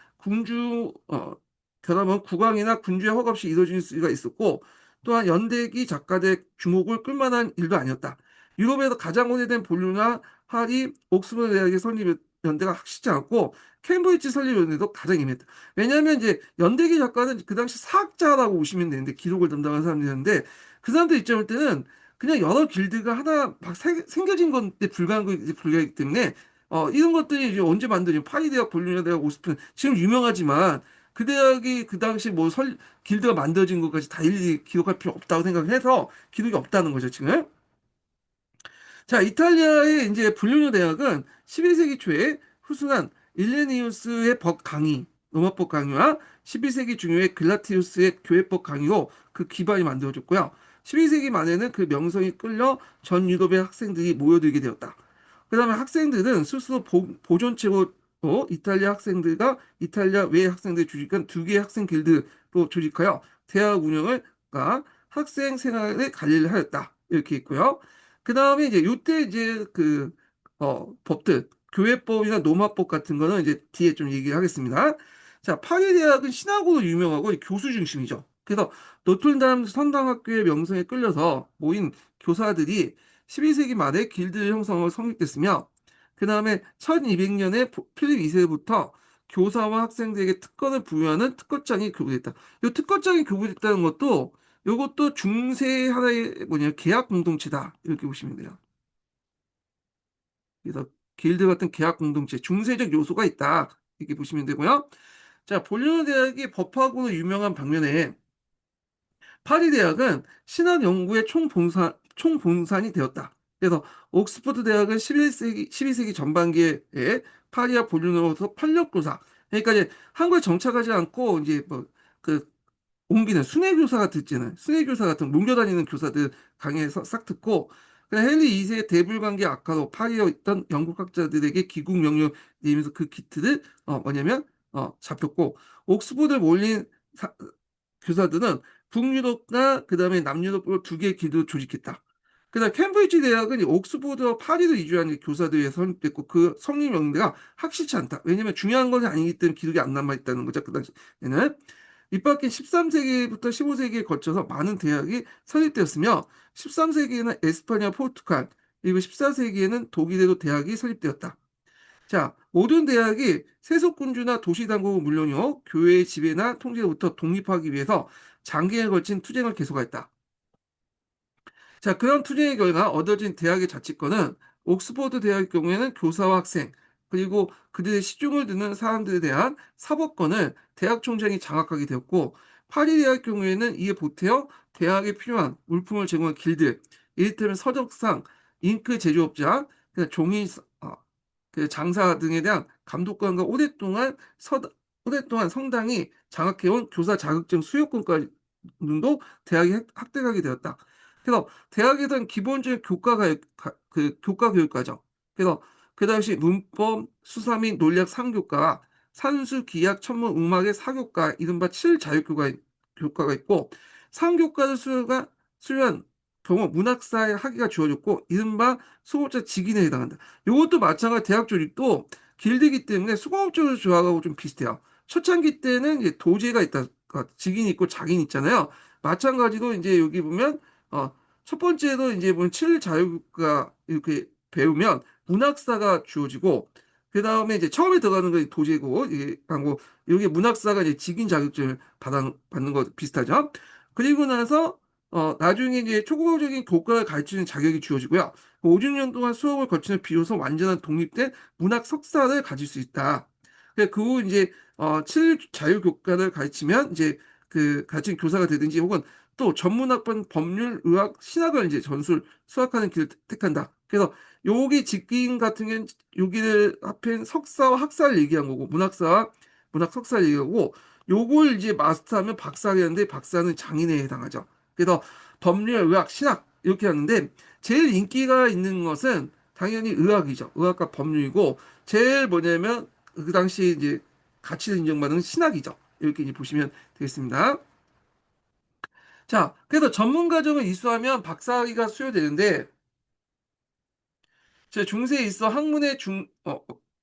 국왕이나 군주의 허가 없이 이루어질 수가 있었고, 또한 연대기 작가들의 주목을 끌만한 일도 아니었다. 유럽에서 가장 오래된 본류나 할이 옥스퍼드 대학의 설립 연대가 확실치 않고 케임브리지 설립 연대도 가장 임했다. 왜냐하면 이제 연대기 작가는 그 당시 사학자라고 보시면 되는데 기록을 담당하는 사람들이었는데 그 사람들 입장 볼 때는 그냥 여러 길드가 하나 막 생겨진 건데 불과한 거 불가하기 때문에 이런 것들이 이제 언제 만드냐 파리 대학, 볼로냐 대학, 오스픈 지금 유명하지만 그 대학이 그 당시 뭐 길드가 만들어진 것까지 다 일일이 기록할 필요 없다고 생각해서 기록이 없다는 거죠, 지금. 자, 이탈리아의 이제 불륜녀 대학은 11세기 초에 후순한 일레니우스의 법 강의, 로마법 강의와 12세기 중요의 글라티우스의 교회법 강의로 그 기반이 만들어졌고요. 12세기 말에는 그 명성이 끌려 전 유럽의 학생들이 모여들게 되었다. 그 다음에 학생들은 스스로 보존체로 이탈리아 학생들과 이탈리아 외 학생들이 조직한 두 개의 학생 길드로 조직하여 대학 운영을 학생 생활에 관리를 하였다. 이렇게 있고요. 그 다음에 이제 요때 이제 법들, 교회법이나 노마법 같은 거는 이제 뒤에 좀 얘기를 하겠습니다. 자, 파리 대학은 신학으로 유명하고 교수 중심이죠. 그래서 노틀담 선당학교의 명성에 끌려서 모인 교사들이 12세기 말에 길드 형성을 성립됐으며, 그 다음에 1200년에 필립 2세부터 교사와 학생들에게 특권을 부여하는 특권장이 교부됐다. 이 특권장이 교부됐다는 것도 요것도 중세 하나의 계약 공동체다. 이렇게 보시면 돼요. 그래서 길드 같은 계약 공동체, 중세적 요소가 있다. 이렇게 보시면 되고요. 자, 볼리오네 대학이 법학으로 유명한 반면에 파리 대학은 신학 연구의 총본산이 되었다. 그래서 옥스퍼드 대학은 12세기 전반기에 파리와 볼리오네로서 판력교사. 그러니까 이제 한국에 정착하지 않고 이제 그 옮기는 순회교사가 듣지는 순회교사 같은 옮겨다니는 교사들 강의에서 싹 듣고 그냥 헨리 2세의 대불관계 악화로 파리에 있던 영국 학자들에게 귀국 명령 내리면서 그 기틀을 잡혔고 옥스퍼드에 몰린 교사들은 북유럽과 그다음에 남유럽으로 두 개의 길드를 조직했다. 그다음 캠브리지 대학은 이 옥스퍼드와 파리로 이주한 교사들에 설립됐고 그 성립 연대가 확실치 않다. 왜냐면 중요한 것이 아니기 때문에 기록이 안 남아 있다는 거죠. 그 당시에는. 밑바뀐 13세기부터 15세기에 거쳐서 많은 대학이 설립되었으며 13세기에는 에스파냐, 포르투갈, 그리고 14세기에는 독일에도 대학이 설립되었다. 자, 모든 대학이 세속군주나 도시당국은 물론이요, 교회의 지배나 통제로부터 독립하기 위해서 장기에 걸친 투쟁을 계속했다. 자, 그런 투쟁의 결과 얻어진 대학의 자치권은 옥스퍼드 대학의 경우에는 교사와 학생, 그리고 그들의 시중을 듣는 사람들에 대한 사법권을 대학 총장이 장악하게 되었고, 파리 대학 경우에는 이에 보태어 대학에 필요한 물품을 제공한 길드, 이를테면 서적상, 잉크 제조업자, 종이 그 장사 등에 대한 감독관과 오랫동안 성당이 장악해온 교사 자격증 수요권까지도 대학이 획득하게 되었다. 그래서 대학에서는 기본적인 교과 교육 과정. 그래서 그 당시 문법, 수사 및 논리학 3교과, 산수, 기약, 천문, 음악의 4교과, 이른바 7자율교과가 있고, 3교과를 수료한 경우 문학사의 학위가 주어졌고, 이른바 수호자 직인에 해당한다. 이것도 마찬가지 대학 조직도 길드이기 때문에 수공업적으로 조합하고 좀 비슷해요. 초창기 때는 이제 도제가 있다, 직인이 있고 장인이 있잖아요. 마찬가지로 이제 여기 보면 첫 번째로 이제 보면 7자유가 이렇게 배우면 문학사가 주어지고 그 다음에 이제 처음에 들어가는 게 도제고 이게 하고 여기 문학사가 이제 직인 자격증을 받는 거 비슷하죠. 그리고 나서 나중에 이제 초고적인 교과를 가르치는 자격이 주어지고요. 5, 6년 동안 수업을 거치는 비로소 완전한 독립된 문학 석사를 가질 수 있다. 그 후 이제 7일 자유교과를 가르치면 이제 그 가르치는 교사가 되든지 혹은 또 전문학번 법률, 의학, 신학을 이제 전술 수학하는 길을 택한다. 그래서 여기 직인 같은 경우는 여기를 합한 석사와 학사를 얘기한 거고 문학사와 문학 석사를 얘기하고 요걸 이제 마스터하면 박사가 되는데 박사는 장인에 해당하죠. 그래서 법률, 의학, 신학 이렇게 하는데 제일 인기가 있는 것은 당연히 의학이죠. 의학과 법률이고 제일 뭐냐면 그 당시 이제 가치를 인정받는 신학이죠. 이렇게 이제 보시면 되겠습니다. 자, 그래서 전문 과정을 이수하면 박사학위가 수여되는데 제 중세에 있어 학문의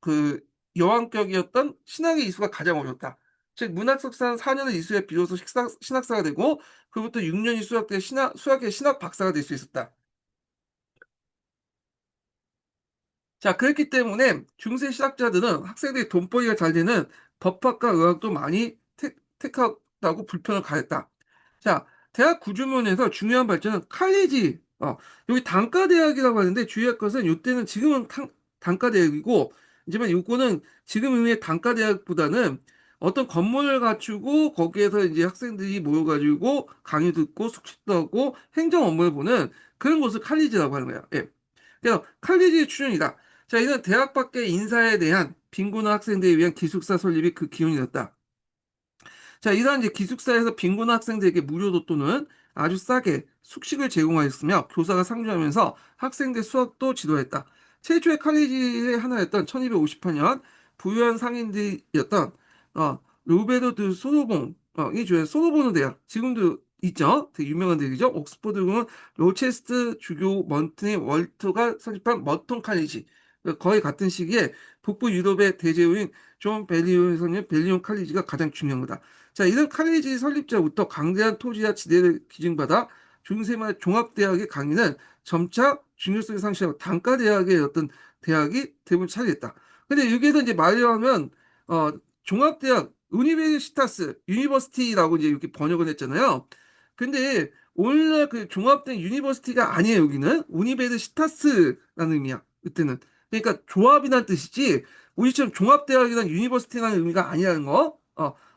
그 여왕격이었던 신학의 이수가 가장 어렵다. 즉 문학 석사는 4년을 이수해 비로소 신학사가 되고 그로부터 6년이 수학돼 수학의 신학 박사가 될 수 있었다. 자, 그렇기 때문에 중세 신학자들은 학생들이 돈벌이가 잘 되는 법학과 의학도 많이 택하다고 불편을 가했다. 자, 대학 구조문에서 중요한 발전은 칼리지, 여기 단과대학이라고 하는데 주의할 것은 이때는 지금은 단과대학이고, 하지만 요거는 지금 의미의 단과대학보다는 어떤 건물을 갖추고 거기에서 이제 학생들이 모여가지고 강의 듣고 숙식도 하고 행정 업무를 보는 그런 곳을 칼리지라고 하는 거예요. 예. 그래서 칼리지의 추천이다. 자, 이는 대학 밖의 인사에 대한 빈곤한 학생들에 위한 기숙사 설립이 그 기원이었다. 자, 이러한 이제 기숙사에서 빈곤한 학생들에게 무료도 또는 아주 싸게 숙식을 제공하였으며 교사가 상주하면서 학생들 수업도 지도했다. 최초의 칼리지의 하나였던 1258년 부유한 상인들이었던 로베르트 소로본이 주된 소로본 대학 지금도 있죠. 되게 유명한 대학이죠. 옥스퍼드공은 로체스트 주교 먼튼의 월터가 설립한 머턴 칼리지 거의 같은 시기에 북부 유럽의 대제후인 존 벨리온 선생 벨리온 칼리지가 가장 중요한 거다. 자, 이런 칼리지 설립자부터 강대한 토지와 지대를 기증받아 중세말 종합대학의 강의는 점차 중요성을 상실하고 단과대학의 어떤 대학이 대부분 차지했다. 근데 여기에서 이제 말하면, 종합대학, 유니베르시타스, 유니버시티라고 이제 이렇게 번역을 했잖아요. 근데 오늘날 그 종합대학 유니버시티가 아니에요, 여기는. 유니베르시타스라는 의미야, 그때는. 그러니까 조합이라는 뜻이지, 우리처럼 종합대학이랑 유니버시티라는 의미가 아니라는 거.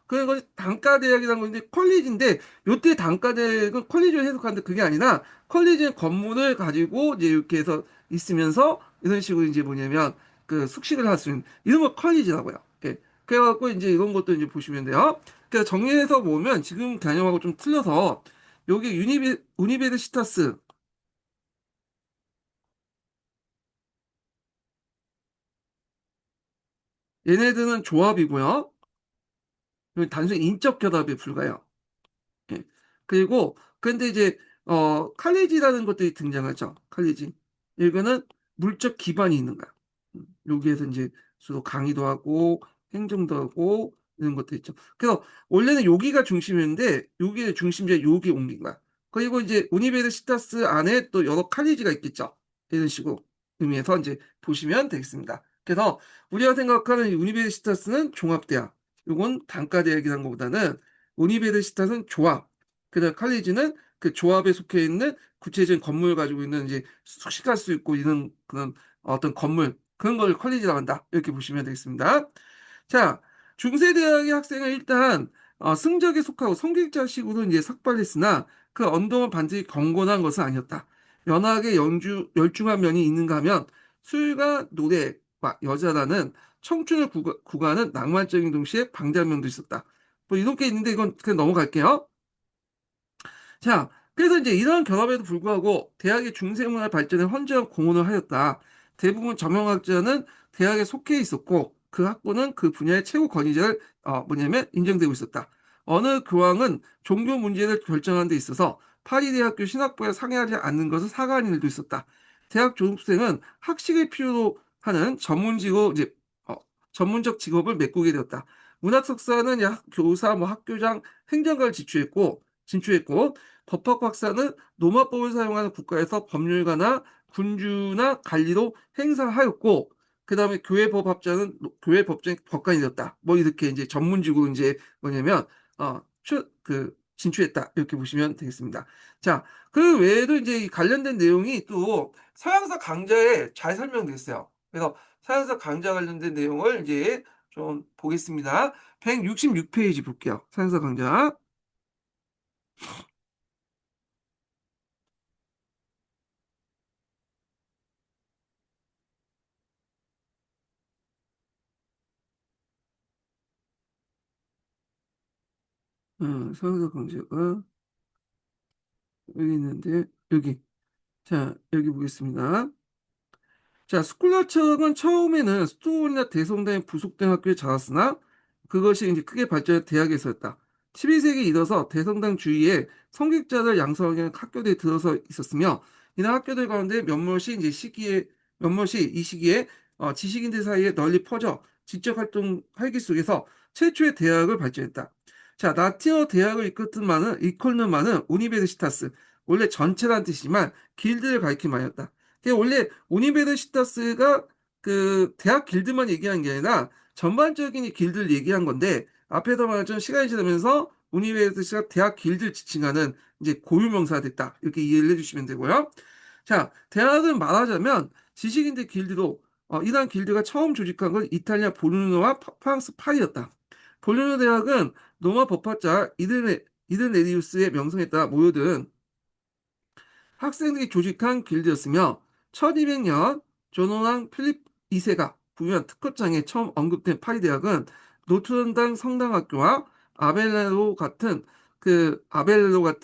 그런 건 단과대학이라는 건데 컬리지인데 요때 단과대학은 컬리지를 해석하는데 그게 아니라 컬리지는 건물을 가지고 이제 이렇게 해서 있으면서 이런 식으로 이제 뭐냐면 그 숙식을 할 수 있는 이런 걸 컬리지라고요. 예. 그래갖고 이제 이런 것도 이제 보시면 돼요. 그래서 정리해서 보면 지금 개념하고 좀 틀려서 여기 유니베르시타스 얘네들은 조합이고요. 여기 단순히 인적 결합에 불과해요. 예. 그리고 근데 이제 칼리지라는 것들이 등장하죠. 칼리지. 이거는 물적 기반이 있는 거야. 여기에서 이제 주로 강의도 하고 행정도 하고 이런 것도 있죠. 그래서 원래는 여기가 중심이었는데 여기의 중심지가 여기 옮긴 거야. 그리고 이제 우니베르시타스 안에 또 여러 칼리지가 있겠죠. 이런 식으로 의미해서 이제 보시면 되겠습니다. 그래서 우리가 생각하는 이 우니베르시타스는 종합대학, 이건 단과대학이라는 것보다는 우니베르시타스는 조합, 그다음 칼리지는 그 조합에 속해 있는 구체적인 건물 가지고 있는 이제 숙식할 수 있고 이런 그런 어떤 건물 그런 걸 컬리지라고 한다. 이렇게 보시면 되겠습니다. 자, 중세대학의 학생은 일단 승적에 속하고 성직자식으로 이제 삭발했으나 그 언동은 반드시 경건한 것은 아니었다. 연하게 열중한 면이 있는가 하면 술과 노래와 여자라는 청춘을 구가하는 낭만적인 동시에 방장면도 있었다. 뭐 이렇게 있는데 이건 그냥 넘어갈게요. 자, 그래서 이제 이러한 결합에도 불구하고 대학의 중세문화 발전에 헌재한 공헌을 하였다. 대부분 정형학자는 대학에 속해 있었고 그 학부는 그 분야의 최고 권위자를 뭐냐면 인정되고 있었다. 어느 교황은 종교 문제를 결정하는 데 있어서 파리대학교 신학부에 상의하지 않는 것은 사과하는 일도 있었다. 대학 졸업생은 학식을 필요로 하는 이제 어, 전문적 직업을 메꾸게 되었다. 문학 석사는 교사, 뭐 학교장, 행정가를 진출했고 법학 박사는 노마법을 사용하는 국가에서 법률가나 군주나 관리로 행사하였고 그다음에 교회 법학자는 교회 법정 법관이 되었다. 뭐 이렇게 이제 전문직으로 이제 뭐냐면 그 진출했다. 이렇게 보시면 되겠습니다. 자, 그 외에도 이제 이 관련된 내용이 또 서양사 강좌에 잘 설명되어 있어요. 그래서 서양사 강좌 관련된 내용을 이제 좀 보겠습니다. 166페이지 볼게요. 서양사 강좌. 서양사 강좌가 여기 있는데, 여기. 자, 여기 보겠습니다. 자, 스쿨라청은 처음에는 스토리나 대성당의 부속된 학교에 자랐으나 그것이 이제 크게 발전한 대학에서였다. 12세기 이르러서 대성당 주위에 성직자들 양성하기 위한 학교들이 들어서 있었으며 이런 학교들 가운데 몇몇이 이 시기에 지식인들 사이에 널리 퍼져 지적 활동 활기 속에서 최초의 대학을 발전했다. 자, 라틴어 대학을 이끌는 말은 우니베르시타스, 원래 전체란 뜻이지만 길드를 가리킨 말이었다. 원래 오니베르시타스가 그 대학 길드만 얘기한 게 아니라 전반적인 이 길드를 얘기한 건데 앞에서 말했던 시간이 지나면서 오니베르시타스가 대학 길드를 지칭하는 이제 고유명사가 됐다. 이렇게 이해를 해주시면 되고요. 자, 대학은 말하자면 지식인들 길드로 이러한 길드가 처음 조직한 건 이탈리아 볼로냐와 프랑스 파리였다. 볼로냐 대학은 로마 법학자 이드네리우스의 명성에 따라 모여든 학생들이 조직한 길드였으며 1200년 존왕 필립 2세가 부유한 특허장에 처음 언급된 파리 대학은 노트르담 성당학교와 아벨레로 같은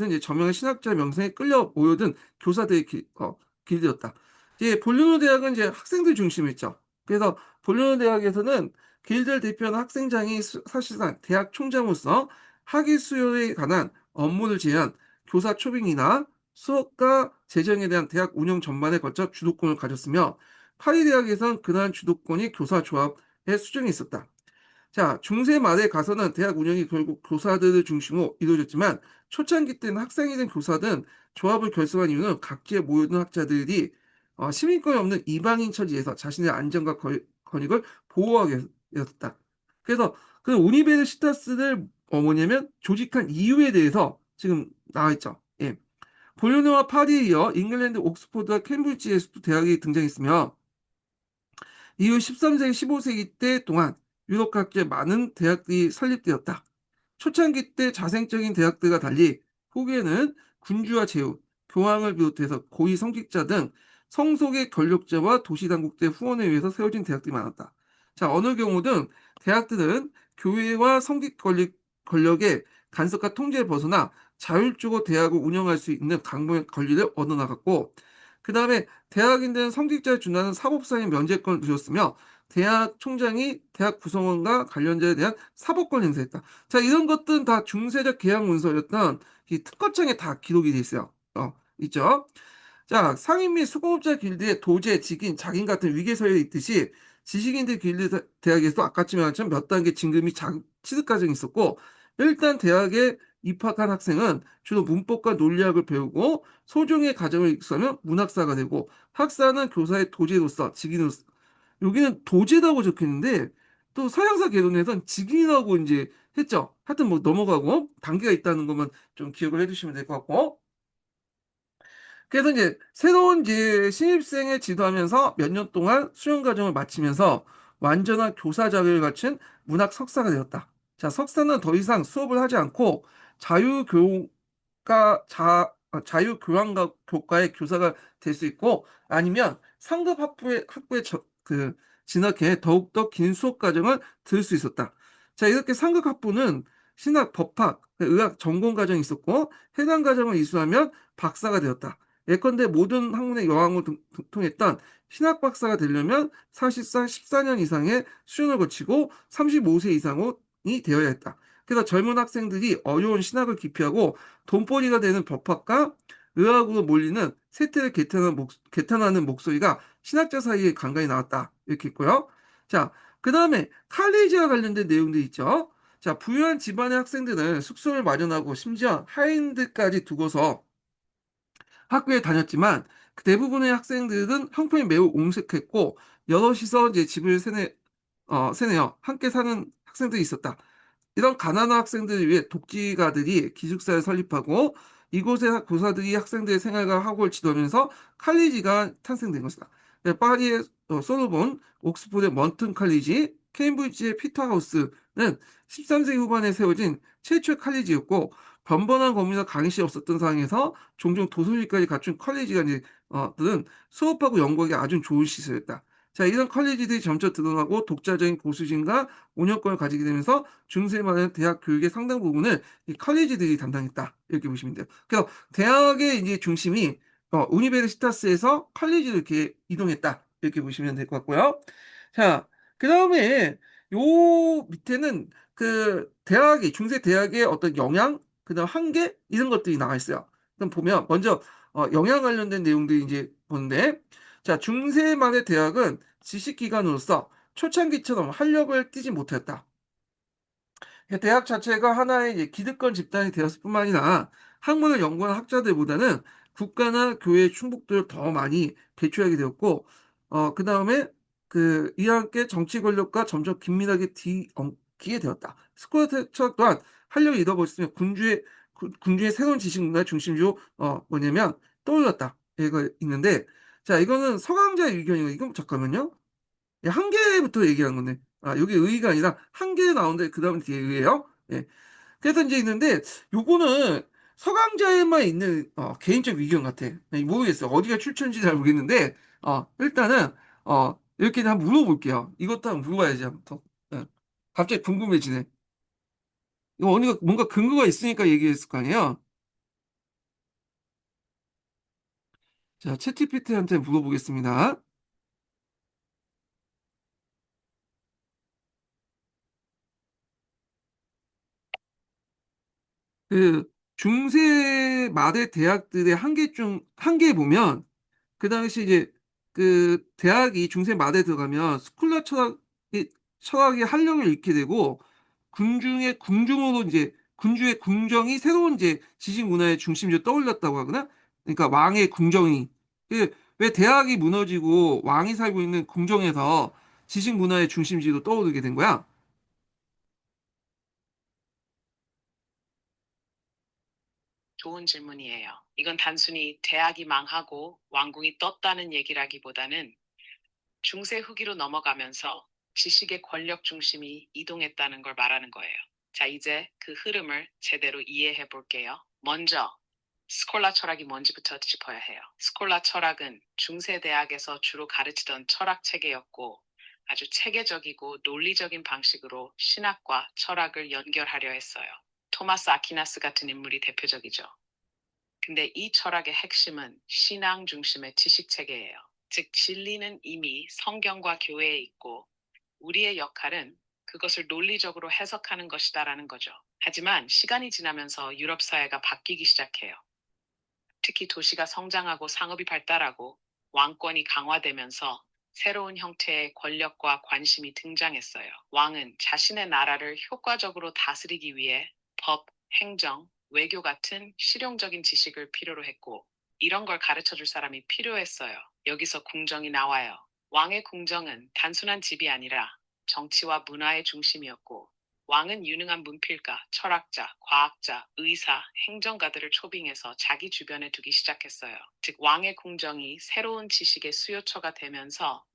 이제 저명한 신학자 명성에 끌려 모여든 교사들의 길드였다. 이제 볼리노 대학은 이제 학생들 중심이었죠. 그래서 볼리노 대학에서는 길드를 대표하는 학생장이 사실상 대학 총장으로서 학위 수요에 관한 업무를 제한 교사 초빙이나 수업과 재정에 대한 대학 운영 전반에 걸쳐 주도권을 가졌으며 파리 대학에선 그러한 주도권이 교사 조합의 수준이 있었다. 자, 중세 말에 가서는 대학 운영이 결국 교사들을 중심으로 이루어졌지만 초창기 때는 학생이 된 교사든 조합을 결성한 이유는 각지에 모여든 학자들이 시민권이 없는 이방인 처지에서 자신의 안전과 권익을 보호하기 위해서였다. 그래서 그 우니베르시타스를 뭐냐면 조직한 이유에 대해서 지금 나와 있죠. 예. 볼로냐와 파리에 이어 잉글랜드 옥스퍼드와 캠브리지에서도 대학이 등장했으며 이후 13세기, 15세기 때 동안 유럽 각지에 많은 대학들이 설립되었다. 초창기 때 자생적인 대학들과 달리 후기에는 군주와 제후, 교황을 비롯해서 고위 성직자 등 성속의 권력자와 도시당국대 후원에 의해서 세워진 대학들이 많았다. 자, 어느 경우든 대학들은 교회와 권력의 간섭과 통제를 벗어나 자율적으로 대학을 운영할 수 있는 강력한 권리를 얻어나갔고, 그 다음에 대학인들은 성직자에 준하는 사법상의 면제권을 누렸으며, 대학 총장이 대학 구성원과 관련자에 대한 사법권을 행사했다. 자, 이런 것들은 다 중세적 계약 문서였던 이 특허청에 다 기록이 돼 있어요. 있죠? 자, 상인 및 수공업자 길드의 도제, 직인, 작인 같은 위계서열이 있듯이 지식인들 길드 대학에서 아까쯤 말했지만 몇 단계 진급 및 취득 과정이 있었고, 일단 대학에 입학한 학생은 주로 문법과 논리학을 배우고 소종의 과정을 익숙하면 문학사가 되고 학사는 교사의 도제로서 직인으로서 여기는 도제라고 적혀 있는데 또 서양사 개론에선 직인이라고 이제 했죠. 하여튼 뭐 넘어가고 단계가 있다는 것만 좀 기억을 해두시면 될 것 같고. 그래서 이제 새로운 이제 신입생을 지도하면서 몇 년 동안 수련 과정을 마치면서 완전한 교사 자격을 갖춘 문학 석사가 되었다. 자, 석사는 더 이상 수업을 하지 않고 자유교환과의 교사가 될 수 있고 아니면 상급 학부에 진학해 더욱더 긴 수업 과정을 들을 수 있었다. 자, 이렇게 상급 학부는 신학, 법학, 의학 전공 과정이 있었고 해당 과정을 이수하면 박사가 되었다. 예컨대 모든 학문의 여왕을 통했던 신학 박사가 되려면 사실상 14년 이상의 수련을 거치고 35세 이상이 되어야 했다. 그래서 젊은 학생들이 어려운 신학을 기피하고 돈벌이가 되는 법학과 의학으로 몰리는 세태를 개탄하는 목소리가 신학자 사이에 간간히 나왔다. 이렇게 있고요. 자, 그 다음에 칼리지와 관련된 내용들이 있죠. 자, 부유한 집안의 학생들은 숙소를 마련하고 심지어 하인들까지 두고서 학교에 다녔지만 그 대부분의 학생들은 형편이 매우 옹색했고 여럿이서 이제 세내어 함께 사는 학생들이 있었다. 이런 가난한 학생들을 위해 독지가들이 기숙사를 설립하고 이곳의 교사들이 학생들의 생활과 학업을 지도하면서 칼리지가 탄생된 것이다. 네, 파리의 소르본, 옥스퍼드의 먼튼 칼리지, 케임브리지의 피터하우스는 13세기 후반에 세워진 최초의 칼리지였고 번번한 고민과 강의실이 없었던 상황에서 종종 도서실까지 갖춘 컬리지들은 수업하고 연구하기 아주 좋은 시설이었다. 자, 이런 컬리지들이 점차 드러나고 독자적인 고수진과 운영권을 가지게 되면서 중세만의 대학 교육의 상당 부분을 이 컬리지들이 담당했다. 이렇게 보시면 돼요. 그래서 대학의 이제 중심이 우니베르시타스에서 컬리지로 이렇게 이동했다. 이렇게 보시면 될 것 같고요. 자, 그 다음에 요 밑에는 그 대학이 중세 대학의 어떤 영향, 그다음 한계 이런 것들이 나와 있어요. 그럼 보면 먼저 영향 관련된 내용들이 이제 보는데, 자, 중세 말의 대학은 지식기관으로서 초창기처럼 활력을 띠지 못했다. 대학 자체가 하나의 이제 기득권 집단이 되었을 뿐만 아니라 학문을 연구하는 학자들보다는 국가나 교회의 충복도를 더 많이 배출하게 되었고, 그 다음에 이와 함께 정치 권력과 점점 긴밀하게 뒤엉키게 되었다. 스콜라처 또한 활력을 잃어버렸으며 군주의 새로운 지식 문화의 중심지로 뭐냐면 떠올랐다. 이거 있는데, 자, 이거는 서강자의 의견이고, 이건 잠깐만요. 예, 한 개부터 얘기한 건데, 아, 여기 의의가 아니라 한 개 나오는데, 그 다음에 뒤에 의예요. 예. 그래서 이제 있는데, 요거는 서강자에만 있는, 개인적 의견 같아. 모르겠어. 어디가 출처인지 잘 모르겠는데, 일단은, 이렇게 한번 물어볼게요. 이것도 한번 물어봐야지, 한번 더. 예. 갑자기 궁금해지네. 이거 어디가, 뭔가 근거가 있으니까 얘기했을 거 아니에요? 자, 챗GPT한테 물어보겠습니다. 그, 중세 말의 대학들의 한계 보면, 그 당시 이제 대학이 중세 말에 들어가면 철학의 활력을 잃게 되고 궁중으로 이제 군주의 궁정이 새로운 이제 지식 문화의 중심지로 떠올랐다고 하거나 그러니까 왕의 궁정이 왜 대학이 무너지고 왕이 살고 있는 궁정에서 지식 문화의 중심지로 떠오르게 된 거야? 좋은 질문이에요. 이건 단순히 대학이 망하고 왕궁이 떴다는 얘기라기보다는 중세 후기로 넘어가면서 지식의 권력 중심이 이동했다는 걸 말하는 거예요. 자, 이제 그 흐름을 제대로 이해해 볼게요. 먼저 스콜라 철학이 뭔지부터 짚어야 해요. 스콜라 철학은 중세 대학에서 주로 가르치던 철학 체계였고 아주 체계적이고 논리적인 방식으로 신학과 철학을 연결하려 했어요. 토마스 아퀴나스 같은 인물이 대표적이죠. 근데 이 철학의 핵심은 신앙 중심의 지식 체계예요. 즉, 진리는 이미 성경과 교회에 있고 우리의 역할은 그것을 논리적으로 해석하는 것이다라는 거죠. 하지만 시간이 지나면서 유럽 사회가 바뀌기 시작해요. 특히 도시가 성장하고 상업이 발달하고 왕권이 강화되면서 새로운 형태의 권력과 관심이 등장했어요. 왕은 자신의 나라를 효과적으로 다스리기 위해 법, 행정, 외교 같은 실용적인 지식을 필요로 했고, 이런 걸 가르쳐 줄 사람이 필요했어요. 여기서 궁정이 나와요. 왕의 궁정은 단순한 집이 아니라 정치와 문화의 중심이었고, 왕은 유능한 문필가, 철학자, 과학자, 의사, 행정가들을 초빙해서 자기 주변에 두기 시작했어요. 즉, 왕의 궁정이 새로운 지식의 수요처가 되면서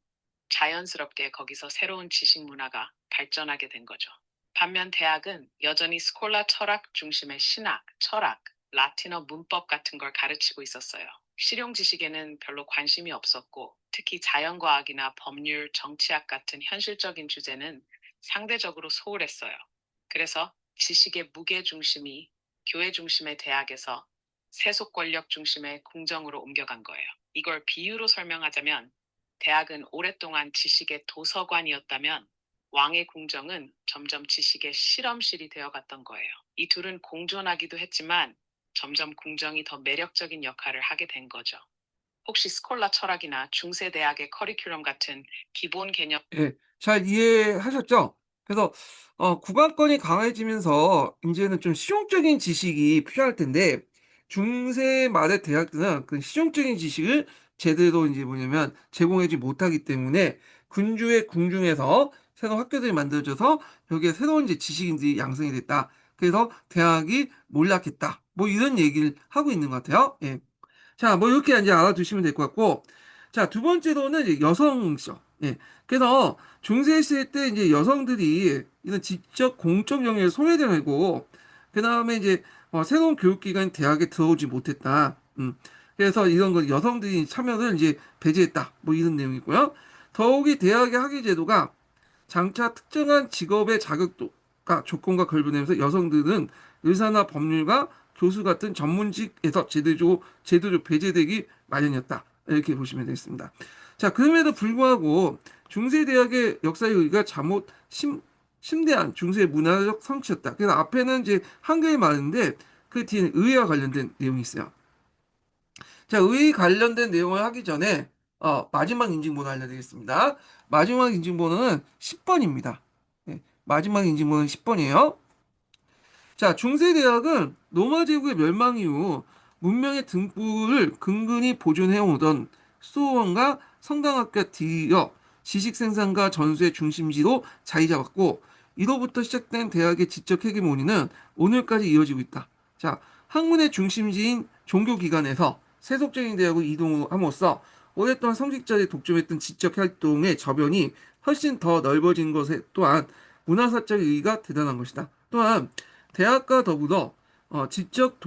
자연스럽게 거기서 새로운 지식 문화가 발전하게 된 거죠. 반면 대학은 여전히 스콜라 철학 중심의 신학, 철학, 라틴어 문법 같은 걸 가르치고 있었어요. 실용 지식에는 별로 관심이 없었고, 특히 자연과학이나 법률, 정치학 같은 현실적인 주제는 상대적으로 소홀했어요. 그래서 지식의 무게 중심이 교회 중심의 대학에서 세속 권력 중심의 궁정으로 옮겨간 거예요. 이걸 비유로 설명하자면 대학은 오랫동안 지식의 도서관이었다면 왕의 궁정은 점점 지식의 실험실이 되어갔던 거예요. 이 둘은 공존하기도 했지만 점점 궁정이 더 매력적인 역할을 하게 된 거죠. 혹시 스콜라 철학이나 중세 대학의 커리큘럼 같은 기본 개념 예, 잘 이해하셨죠? 그래서 구강권이 강해지면서 이제는 좀 실용적인 지식이 필요할 텐데 중세 말의 대학들은 그 실용적인 지식을 제대로 이제 뭐냐면 제공하지 못하기 때문에 군주의 궁중에서 새로운 학교들이 만들어져서 여기에 새로운 이제 지식인들이 양성이 됐다. 그래서 대학이 몰락했다. 뭐 이런 얘기를 하고 있는 것 같아요. 예. 자, 뭐 이렇게 이제 알아두시면 될 것 같고, 자, 두 번째로는 이제 여성시죠. 예. 그래서 중세 시대 때 이제 여성들이 이런 지적 공적 영역에 소외되고, 그 다음에 이제 새로운 교육기관이 대학에 들어오지 못했다. 그래서 이런 거 여성들이 참여를 이제 배제했다. 뭐 이런 내용이고요. 더욱이 대학의 학위 제도가 장차 특정한 직업의 자격과 조건과 걸분하면서 여성들은 의사나 법률가 교수 같은 전문직에서 제도적 배제되기 마련이었다. 이렇게 보시면 되겠습니다. 자, 그럼에도 불구하고 중세대학의 역사의 의의가 잠옷 심대한 중세 문화적 성취였다. 그래서 앞에는 이제 한글이 많은데 그 뒤에는 의회와 관련된 내용이 있어요. 자, 의의 관련된 내용을 하기 전에 마지막 인증번호 알려드리겠습니다. 마지막 인증번호는 10번입니다. 마지막 인증번호는 10번이에요. 자, 중세대학은 로마 제국의 멸망 이후 문명의 등불을 근근히 보존해오던 수도원과 성당학과 뒤이어 지식 생산과 전수의 중심지로 자리 잡았고, 이로부터 시작된 대학의 지적 헤게모니는 오늘까지 이어지고 있다. 자, 학문의 중심지인 종교기관에서 세속적인 대학으로 이동함으로써 오랫동안 성직자들이 독점했던 지적 활동의 저변이 훨씬 더 넓어진 것에 또한 문화사적 의의가 대단한 것이다. 또한 대학과 더불어 지적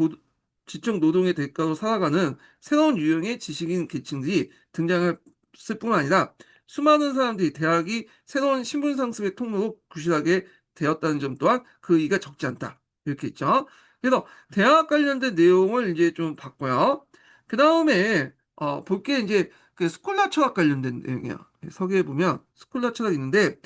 노동의 대가로 살아가는 새로운 유형의 지식인 계층들이 등장했을 뿐 아니라 수많은 사람들이 대학이 새로운 신분 상습의 통로로 구실하게 되었다는 점 또한 그 의의가 적지 않다. 이렇게 있죠. 그래서 대학 관련된 내용을 이제 좀 봤고요. 그 다음에 볼게 이제 그 스콜라 철학 관련된 내용이에요. 서기에 보면 스콜라 철학이 있는데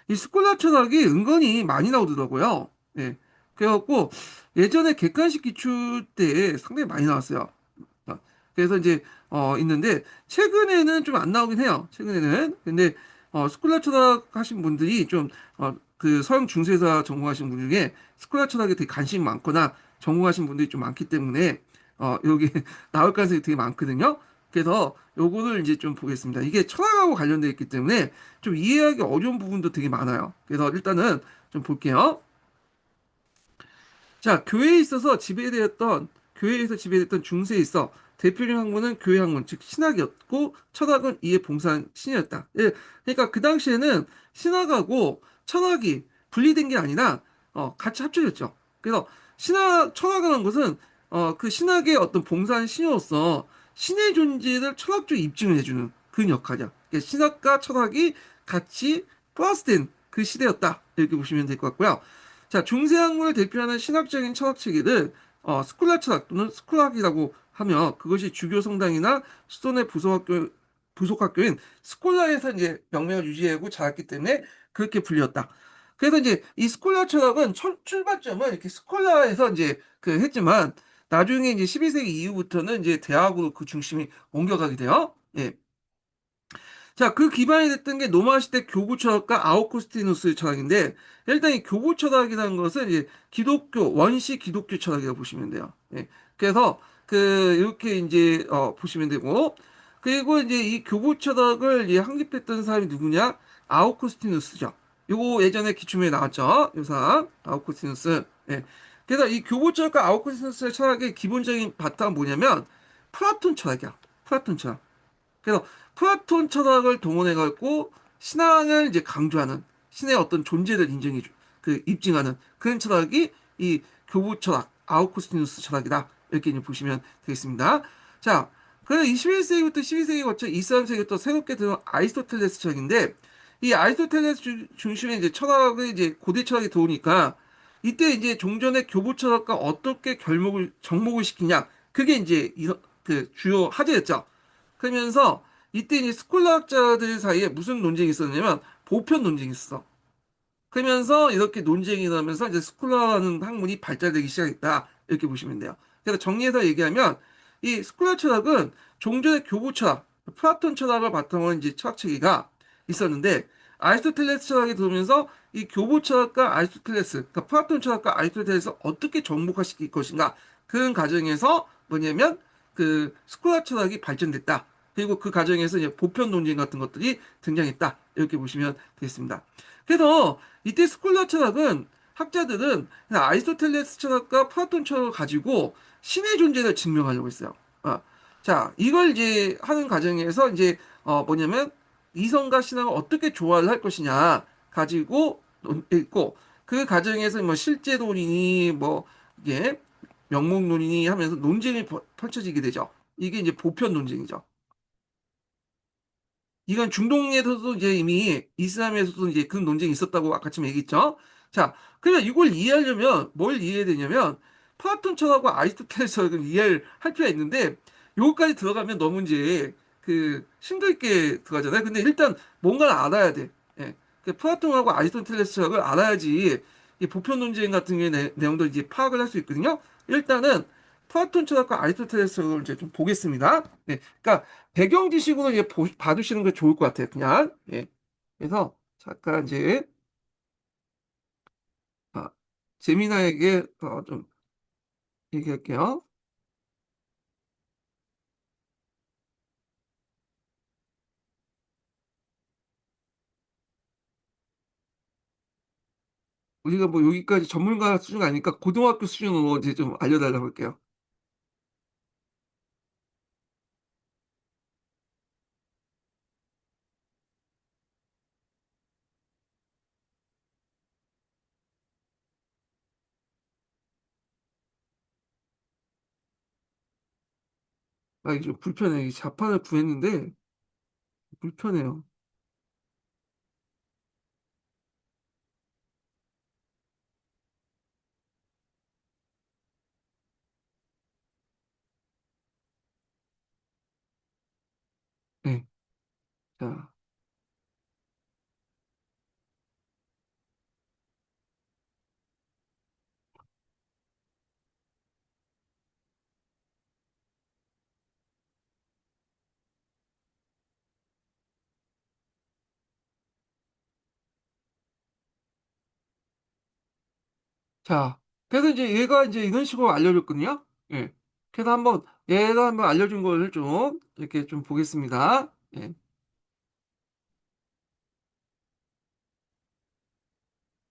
이 스콜라 철학이 은근히 많이 나오더라고요. 예. 그래갖고 예전에 객관식 기출 때 상당히 많이 나왔어요. 어, 그래서 이제 있는데 최근에는 좀 안 나오긴 해요. 최근에는. 근데 스콜라 철학 하신 분들이 좀 그 서양 중세사 전공하신 분 중에 스콜라 철학에 되게 관심이 많거나 전공하신 분들이 좀 많기 때문에 여기 나올 가능성이 되게 많거든요. 그래서 요거를 이제 좀 보겠습니다. 이게 철학하고 관련되어 있기 때문에 좀 이해하기 어려운 부분도 되게 많아요. 그래서 일단은 좀 볼게요. 자, 교회에서 지배되었던 중세에 있어 대표적인 학문은 교회 학문, 즉 신학이었고 철학은 이에 봉사한 신이었다. 예, 그러니까 그 당시에는 신학하고 철학이 분리된 게 아니라 같이 합쳐졌죠. 그래서 철학이라는 것은 그 신학의 어떤 봉사한 신으로서 신의 존재를 철학적으로 입증을 해주는 그런 역할이야. 그러니까 신학과 철학이 같이 플러스된 그 시대였다. 이렇게 보시면 될 것 같고요. 자, 중세학문을 대표하는 신학적인 철학체계를 스콜라 철학 또는 스콜락이라고 하며 그것이 주교 성당이나 수도내 부속학교인 스콜라에서 이제 명명을 유지하고 자랐기 때문에 그렇게 불렸다. 그래서 이제 이 스콜라 철학은 출발점은 이렇게 스콜라에서 이제 그 했지만 나중에 이제 12세기 이후부터는 이제 대학으로 그 중심이 옮겨가게 돼요. 예. 자, 그 기반이 됐던 게 로마 시대 교부 철학과 아우구스티누스 철학인데, 일단 이 교부 철학이라는 것은 이제 원시 기독교 철학이라고 보시면 돼요. 예. 그래서 이렇게 이제 보시면 되고, 그리고 이제 이 교부 철학을 확립했던 사람이 누구냐? 아우구스티누스죠. 요거 예전에 기출문에 나왔죠. 요 사람 아우구스티누스. 예. 그래서 이 교부 철학과 아우구스티누스의 철학의 기본적인 바탕은 뭐냐면 플라톤 철학이야. 플라톤 철학. 그래서 플라톤 철학을 동원해갖고 신앙을 이제 강조하는 신의 어떤 존재를 입증하는 그런 철학이 이 교부 철학, 아우구스티누스 철학이다. 이렇게 이제 보시면 되겠습니다. 자, 그래서 21세기부터 12세기 거쳐 23세기부터 새롭게 들어온 아리스토텔레스 철학인데 이 아리스토텔레스 중심의 이제 철학을 이제 고대 철학이 들어오니까 이때 이제 종전의 교부 철학과 어떻게 정목을 시키냐 그게 이제 그 주요 화제였죠. 그러면서 이때 이제 스콜라 학자들 사이에 무슨 논쟁이 있었냐면 보편 논쟁이 있어. 그러면서 이렇게 논쟁이 나면서 이제 스콜라라는 학문이 발달되기 시작했다. 이렇게 보시면 돼요. 그래서 정리해서 얘기하면 이 스콜라 철학은 종전의 교부 철학, 플라톤 철학을 바탕으로 이제 철학 체계가 있었는데 아리스토텔레스 철학이 들어오면서 이 교부 철학과 아리스토텔레스, 그러니까 플라톤 철학과 아리스토텔레스를 어떻게 정복화시킬 것인가 그런 과정에서 뭐냐면 그 스콜라 철학이 발전됐다. 그리고 그 과정에서 이제 보편 논쟁 같은 것들이 등장했다. 이렇게 보시면 되겠습니다. 그래서 이때 스콜라 철학은 학자들은 그냥 아리스토텔레스 철학과 플라톤 철학을 가지고 신의 존재를 증명하려고 했어요. 어. 자, 이걸 이제 하는 과정에서 이제 뭐냐면 이성과 신학을 어떻게 조화를 할 것이냐 가지고 있고 그 과정에서 뭐 실제 논이니 뭐 이게 명목 논이니 하면서 논쟁이 펼쳐지게 되죠. 이게 이제 보편 논쟁이죠. 이건 중동에서도 이제 이미 이슬람에서도 이제 그런 논쟁이 있었다고 아까쯤 얘기했죠. 자, 그러면 이걸 이해하려면 뭘 이해해야 되냐면 플라톤 철학과 아리스토텔레스 철학을 이해를 할 필요가 있는데 요거까지 들어가면 너무 이제 그 심도 있게 들어가잖아요. 근데 일단 뭔가를 알아야 돼. 예. 그 플라톤하고 아리스토텔레스 철학을 알아야지 이 보편 논쟁 같은 게 내용도 이제 파악을 할 수 있거든요. 일단은 플라톤 철학과 아리스토텔레스 철학을 이제 좀 보겠습니다. 네. 그러니까 배경 지식으로 이제 봐두시는 게 좋을 것 같아요. 그냥. 예. 그래서 잠깐 이제 아, 재미나에게 좀 얘기할게요. 우리가 뭐 여기까지 전문가 수준 아니니까 고등학교 수준으로 이제 좀 알려달라고 할게요. 아, 이게 좀 불편해. 이 자판을 구했는데 불편해요. 네. 자, 자. 그래서 이제 얘가 이제 이런 식으로 알려줬거든요. 예. 그래서 한번 얘가 한번 알려준 거를 좀 이렇게 좀 보겠습니다. 예.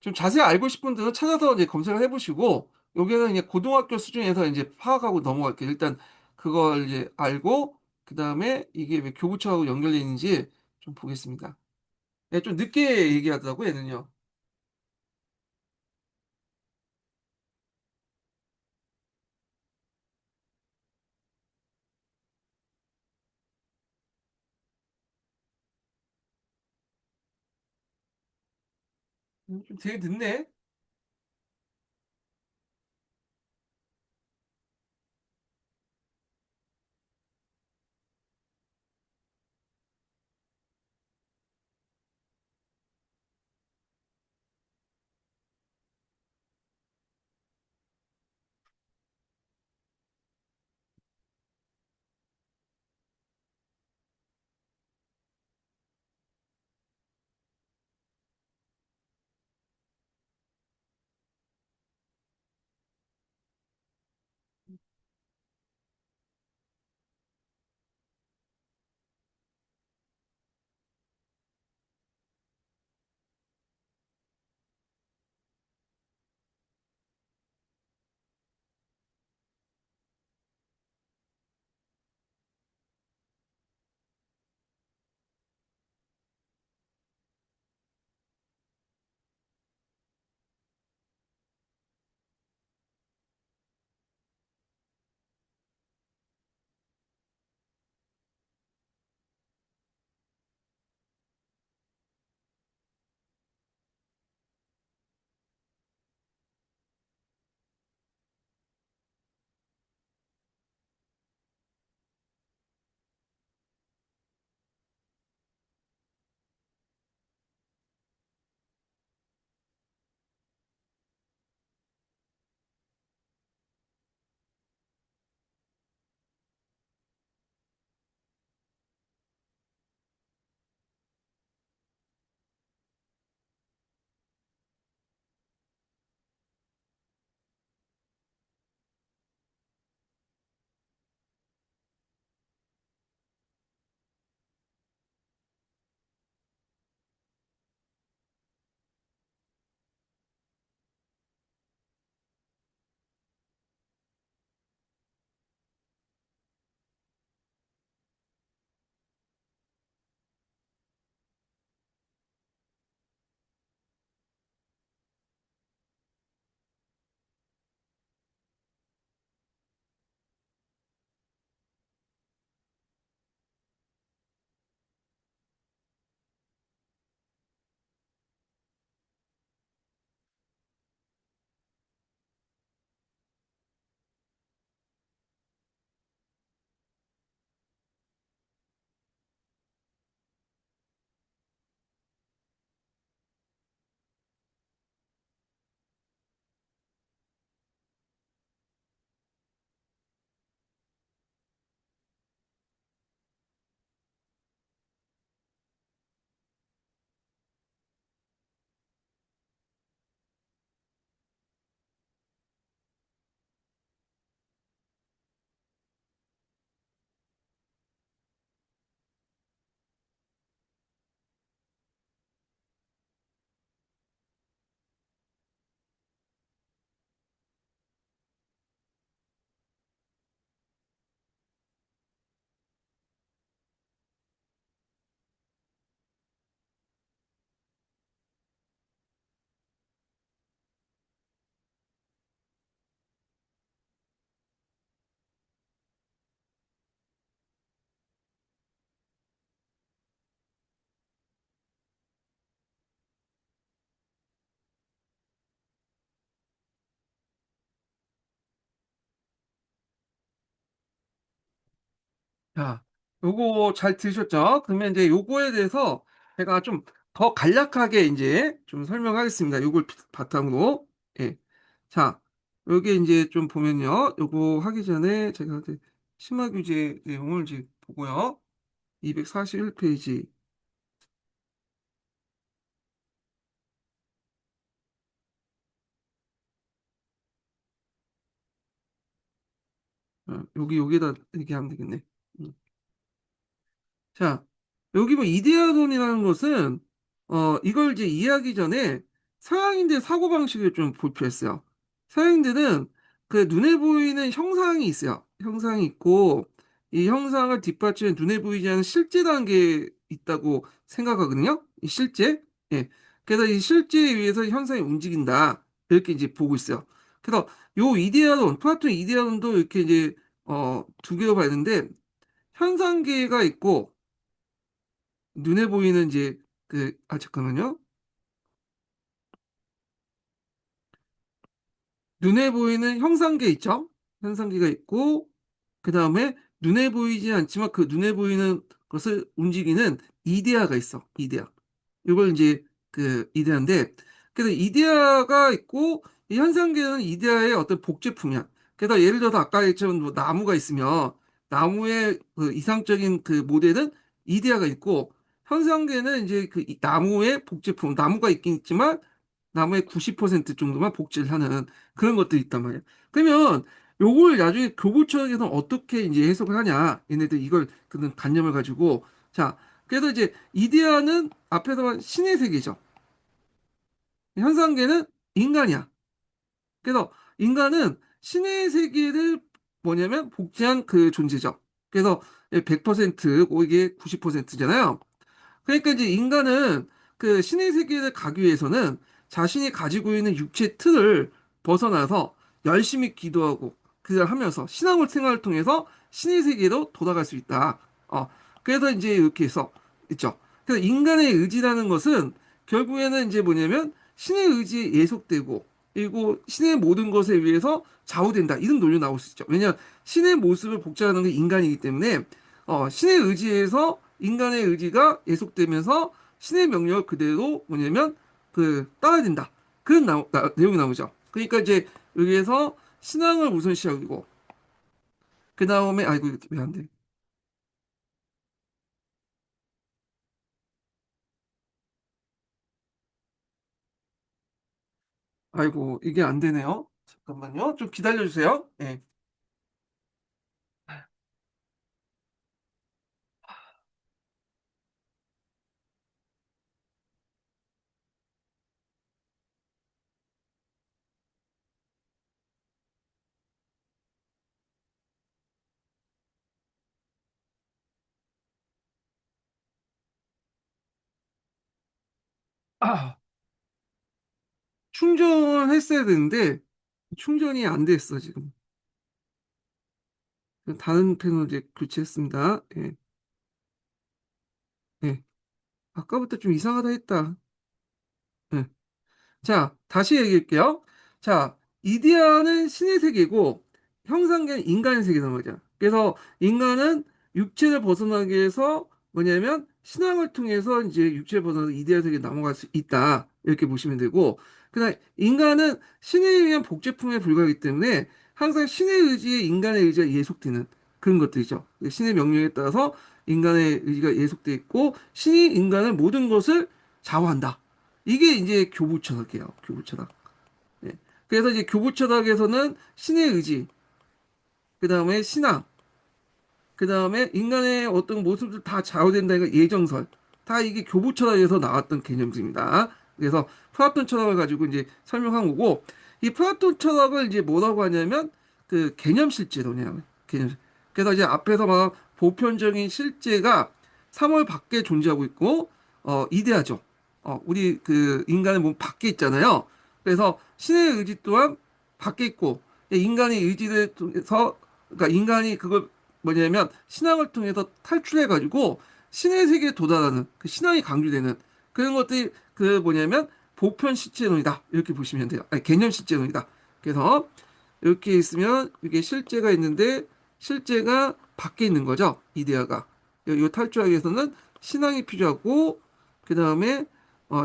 좀 자세히 알고 싶은 분들은 찾아서 이제 검색을 해보시고, 여기는 이제 고등학교 수준에서 이제 파악하고 넘어갈게요. 일단 그걸 이제 알고, 그 다음에 이게 왜 교부처하고 연결되어 있는지 좀 보겠습니다. 예, 좀 늦게 얘기하더라고요, 얘는요. 좀 되게 늦네. 자, 요거 잘 들으셨죠? 그러면 이제 요거에 대해서 제가 좀 더 간략하게 이제 좀 설명하겠습니다. 요걸 바탕으로. 예. 자, 여기 이제 좀 보면요. 요거 하기 전에 제가 이제 심화 규제 내용을 이제 보고요. 241페이지. 여기다 얘기하면 되겠네. 음. 자, 여기 뭐 이데아론이라는 것은 이걸 이제 이해하기 전에 서양인들 사고방식을 좀 볼 필요 있어요. 서양인들은 그 눈에 보이는 형상이 있어요. 형상이 있고 이 형상을 뒷받침해 눈에 보이지 않는 실제라는 게 있다고 생각하거든요. 이 실제. 예. 그래서 이 실제에 의해서 현상이 움직인다. 이렇게 이제 보고 있어요. 그래서 요 이데아론, 플라톤 이데아론도 이렇게 이제 두 개로 봐야 되는데 현상계가 있고 눈에 보이는 이제 잠깐만요. 눈에 보이는 형상계 있죠? 형상계가 있고 그 다음에 눈에 보이지 않지만 그 눈에 보이는 것을 움직이는 이데아가 있어. 이데아. 이걸 이제 이데아인데 그래서 이데아가 있고 이 현상계는 이데아의 어떤 복제품이야. 그래서 예를 들어서 아까 얘기했던 뭐 나무가 있으면 나무의 그 이상적인 그 모델은 이데아가 있고 현상계는 이제 이 나무의 복제품, 나무가 있긴 있지만 나무의 90% 정도만 복제를 하는 그런 것들이 있단 말이야. 그러면 요걸 나중에 교부처에서는 어떻게 이제 해석을 하냐? 얘네들 이걸 그런 관념을 가지고 자, 그래서 이제 이데아는 앞에서 말 신의 세계죠. 현상계는 인간이야. 그래서 인간은 신의 세계를 뭐냐면 복제한 그 존재죠. 그래서 100% 이게 90%잖아요. 그러니까 이제 인간은 그 신의 세계를 가기 위해서는 자신이 가지고 있는 육체 틀을 벗어나서 열심히 기도하고 그걸 하면서 신앙을 생활을 통해서 신의 세계로 돌아갈 수 있다. 그래서 이제 이렇게 해서 있죠. 그래서 인간의 의지라는 것은 결국에는 이제 뭐냐면 신의 의지에 예속되고 그리고 신의 모든 것에 의해서 좌우된다. 이런 논리 나올 수 있죠. 왜냐 신의 모습을 복제하는 게 인간이기 때문에 신의 의지에서 인간의 의지가 예속되면서 신의 명령을 그대로 뭐냐면 따라야 된다. 그런 내용이 나오죠. 그러니까 이제 여기에서 신앙을 우선시하고 그 다음에 아이고 왜 안 돼? 아이고 이게 안 되네요. 잠깐만요. 좀 기다려 주세요. 예. 아, 충전했어야 되는데 충전이 안 됐어 지금. 다른 펜으로 이제 교체했습니다. 예. 예. 아까부터 좀 이상하다 했다. 예. 자, 다시 얘기할게요. 자, 이데아는 신의 세계고 형상계는 인간의 세계란 말이야. 그래서 인간은 육체를 벗어나기 위해서 뭐냐면 신앙을 통해서 이제 육체를 벗어나서 이데아 세계에 넘어갈 수 있다. 이렇게 보시면 되고 그다음 인간은 신에 의한 복제품에 불과하기 때문에 항상 신의 의지에 인간의 의지가 예속되는 그런 것들이죠. 신의 명령에 따라서 인간의 의지가 예속돼 있고 신이 인간의 모든 것을 좌우한다. 이게 이제 교부철학이에요. 교부철학. 예. 그래서 이제 교부철학에서는 신의 의지, 그 다음에 신앙, 그 다음에 인간의 어떤 모습들 다 좌우된다니까 예정설. 다 이게 교부 철학에서 나왔던 개념들입니다. 그래서 플라톤 철학을 가지고 이제 설명한 거고, 이 플라톤 철학을 이제 뭐라고 하냐면, 개념 실제론이에요. 개념. 그래서 이제 앞에서 막 보편적인 실제가 3월 밖에 존재하고 있고, 이데아죠. 우리 인간의 몸 밖에 있잖아요. 그래서 신의 의지 또한 밖에 있고, 인간의 의지를 통해서, 그러니까 인간이 그걸 뭐냐면 신앙을 통해서 탈출해가지고 신의 세계에 도달하는 그 신앙이 강조되는 그런 것들이 뭐냐면 보편 실제론이다 이렇게 보시면 돼요. 아니, 개념 실제론이다. 그래서 이렇게 있으면 이게 실제가 있는데 실제가 밖에 있는 거죠. 이데아가. 이 탈출하기 위해서는 신앙이 필요하고 그 다음에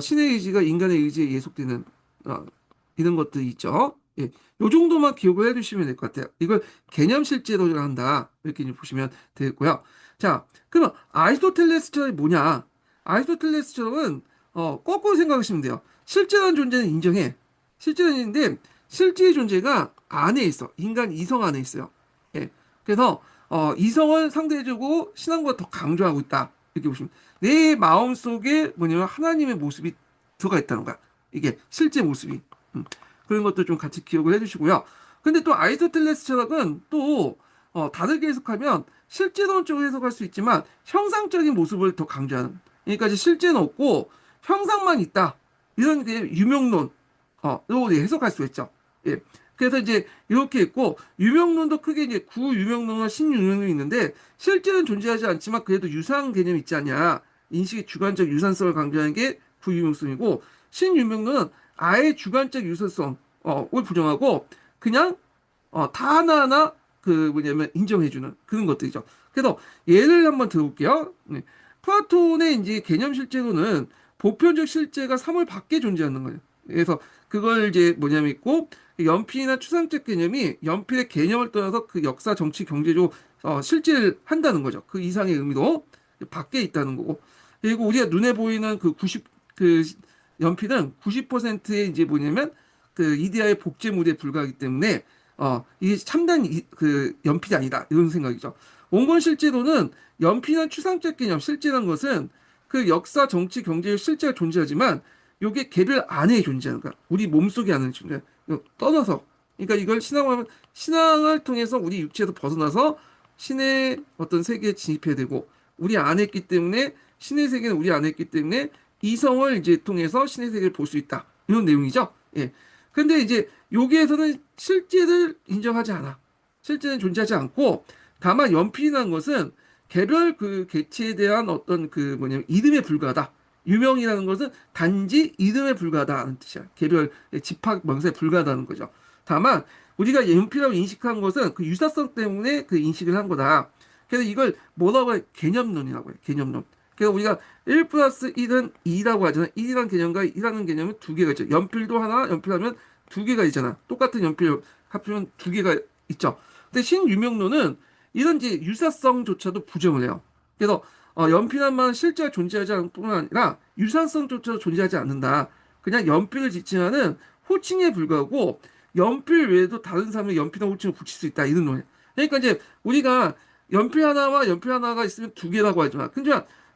신의 의지가 인간의 의지에 예속되는 어, 이런 것들이 있죠. 예, 요 정도만 기억을 해두시면 될 것 같아요. 이걸 개념 실제로를 한다 이렇게 이제 보시면 되겠고요. 자, 그럼 아리스토텔레스처럼이 뭐냐? 아리스토텔레스처럼은 거꾸로 생각하시면 돼요. 실제라는 존재는 인정해. 실제는 있는데 실제의 존재가 안에 있어. 인간 이성 안에 있어요. 예. 그래서 이성을 상대해주고 신앙보다 더 강조하고 있다. 이렇게 보시면 내 마음 속에 뭐냐면 하나님의 모습이 들어가 있다는 거야. 이게 실제 모습이. 음. 그런 것도 좀 같이 기억을 해주시고요. 근데 또 아리스토텔레스 철학은 또 다르게 해석하면 실제론적으로 해석할 수 있지만 형상적인 모습을 더 강조하는. 그러니까 이제 실제는 없고 형상만 있다. 이런 게 유명론. 요거 해석할 수 있죠. 예. 그래서 이제 이렇게 있고 유명론도 크게 이제 구유명론과 신유명론이 있는데 실제는 존재하지 않지만 그래도 유사한 개념이 있지 않냐. 인식의 주관적 유산성을 강조하는 게 구유명성이고 신유명론은 아예 주관적 유사성을 부정하고 그냥 다 하나하나 그 뭐냐면 인정해주는 그런 것들이죠. 그래서 예를 한번 들어볼게요. 네. 플라톤의 이제 개념 실제로는 보편적 실제가 사물 밖에 존재하는 거예요. 그래서 그걸 이제 뭐냐면 있고 연필이나 추상적 개념이 연필의 개념을 떠나서 그 역사, 정치, 경제적으로 실제를 한다는 거죠. 그 이상의 의미로 밖에 있다는 거고. 그리고 우리가 눈에 보이는 그 연필은 90%의 이제 뭐냐면 그 이데아의 복제물에 불과하기 때문에 이게 참된 그 연필이 아니다 이런 생각이죠. 원본 실제로는 연필은 추상적 개념, 실제라는 것은 그 역사, 정치, 경제의 실제가 존재하지만 이게 개별 안에 존재하는 거야. 우리 몸속에 안에 존재. 떠나서. 그러니까 이걸 신앙하면 신앙을 통해서 우리 육체에서 벗어나서 신의 어떤 세계에 진입해야 되고 우리 안에 있기 때문에 신의 세계는 우리 안에 있기 때문에 이성을 이제 통해서 신의 세계를 볼 수 있다. 이런 내용이죠. 예. 근데 이제 여기에서는 실제를 인정하지 않아. 실제는 존재하지 않고 다만 연필이라는 것은 개별 그 개체에 대한 어떤 그 뭐냐면 이름에 불과하다. 유명이라는 것은 단지 이름에 불과하다는 뜻이야. 개별 집합 명사에 불과하다는 거죠. 다만 우리가 연필이라고 인식한 것은 그 유사성 때문에 그 인식을 한 거다. 그래서 이걸 뭐라고 해? 개념론이라고 해. 개념론. 그래서 우리가 1 플러스 1은 2라고 하잖아. 1이라는 개념과 2라는 개념은 두 개가 있죠. 연필도 하나, 연필하면 두 개가 있잖아. 똑같은 연필 합치면 두 개가 있죠. 근데 신유명론은 이런 이제 유사성조차도 부정을 해요. 그래서 연필한 말은 실제로 존재하지 않을 뿐만 아니라 유사성조차도 존재하지 않는다. 그냥 연필을 지칭하는 호칭에 불과하고 연필 외에도 다른 사람이 연필이나 호칭을 붙일 수 있다. 이런 논리. 그러니까 이제 우리가 연필 하나와 연필 하나가 있으면 두 개라고 하지만 근데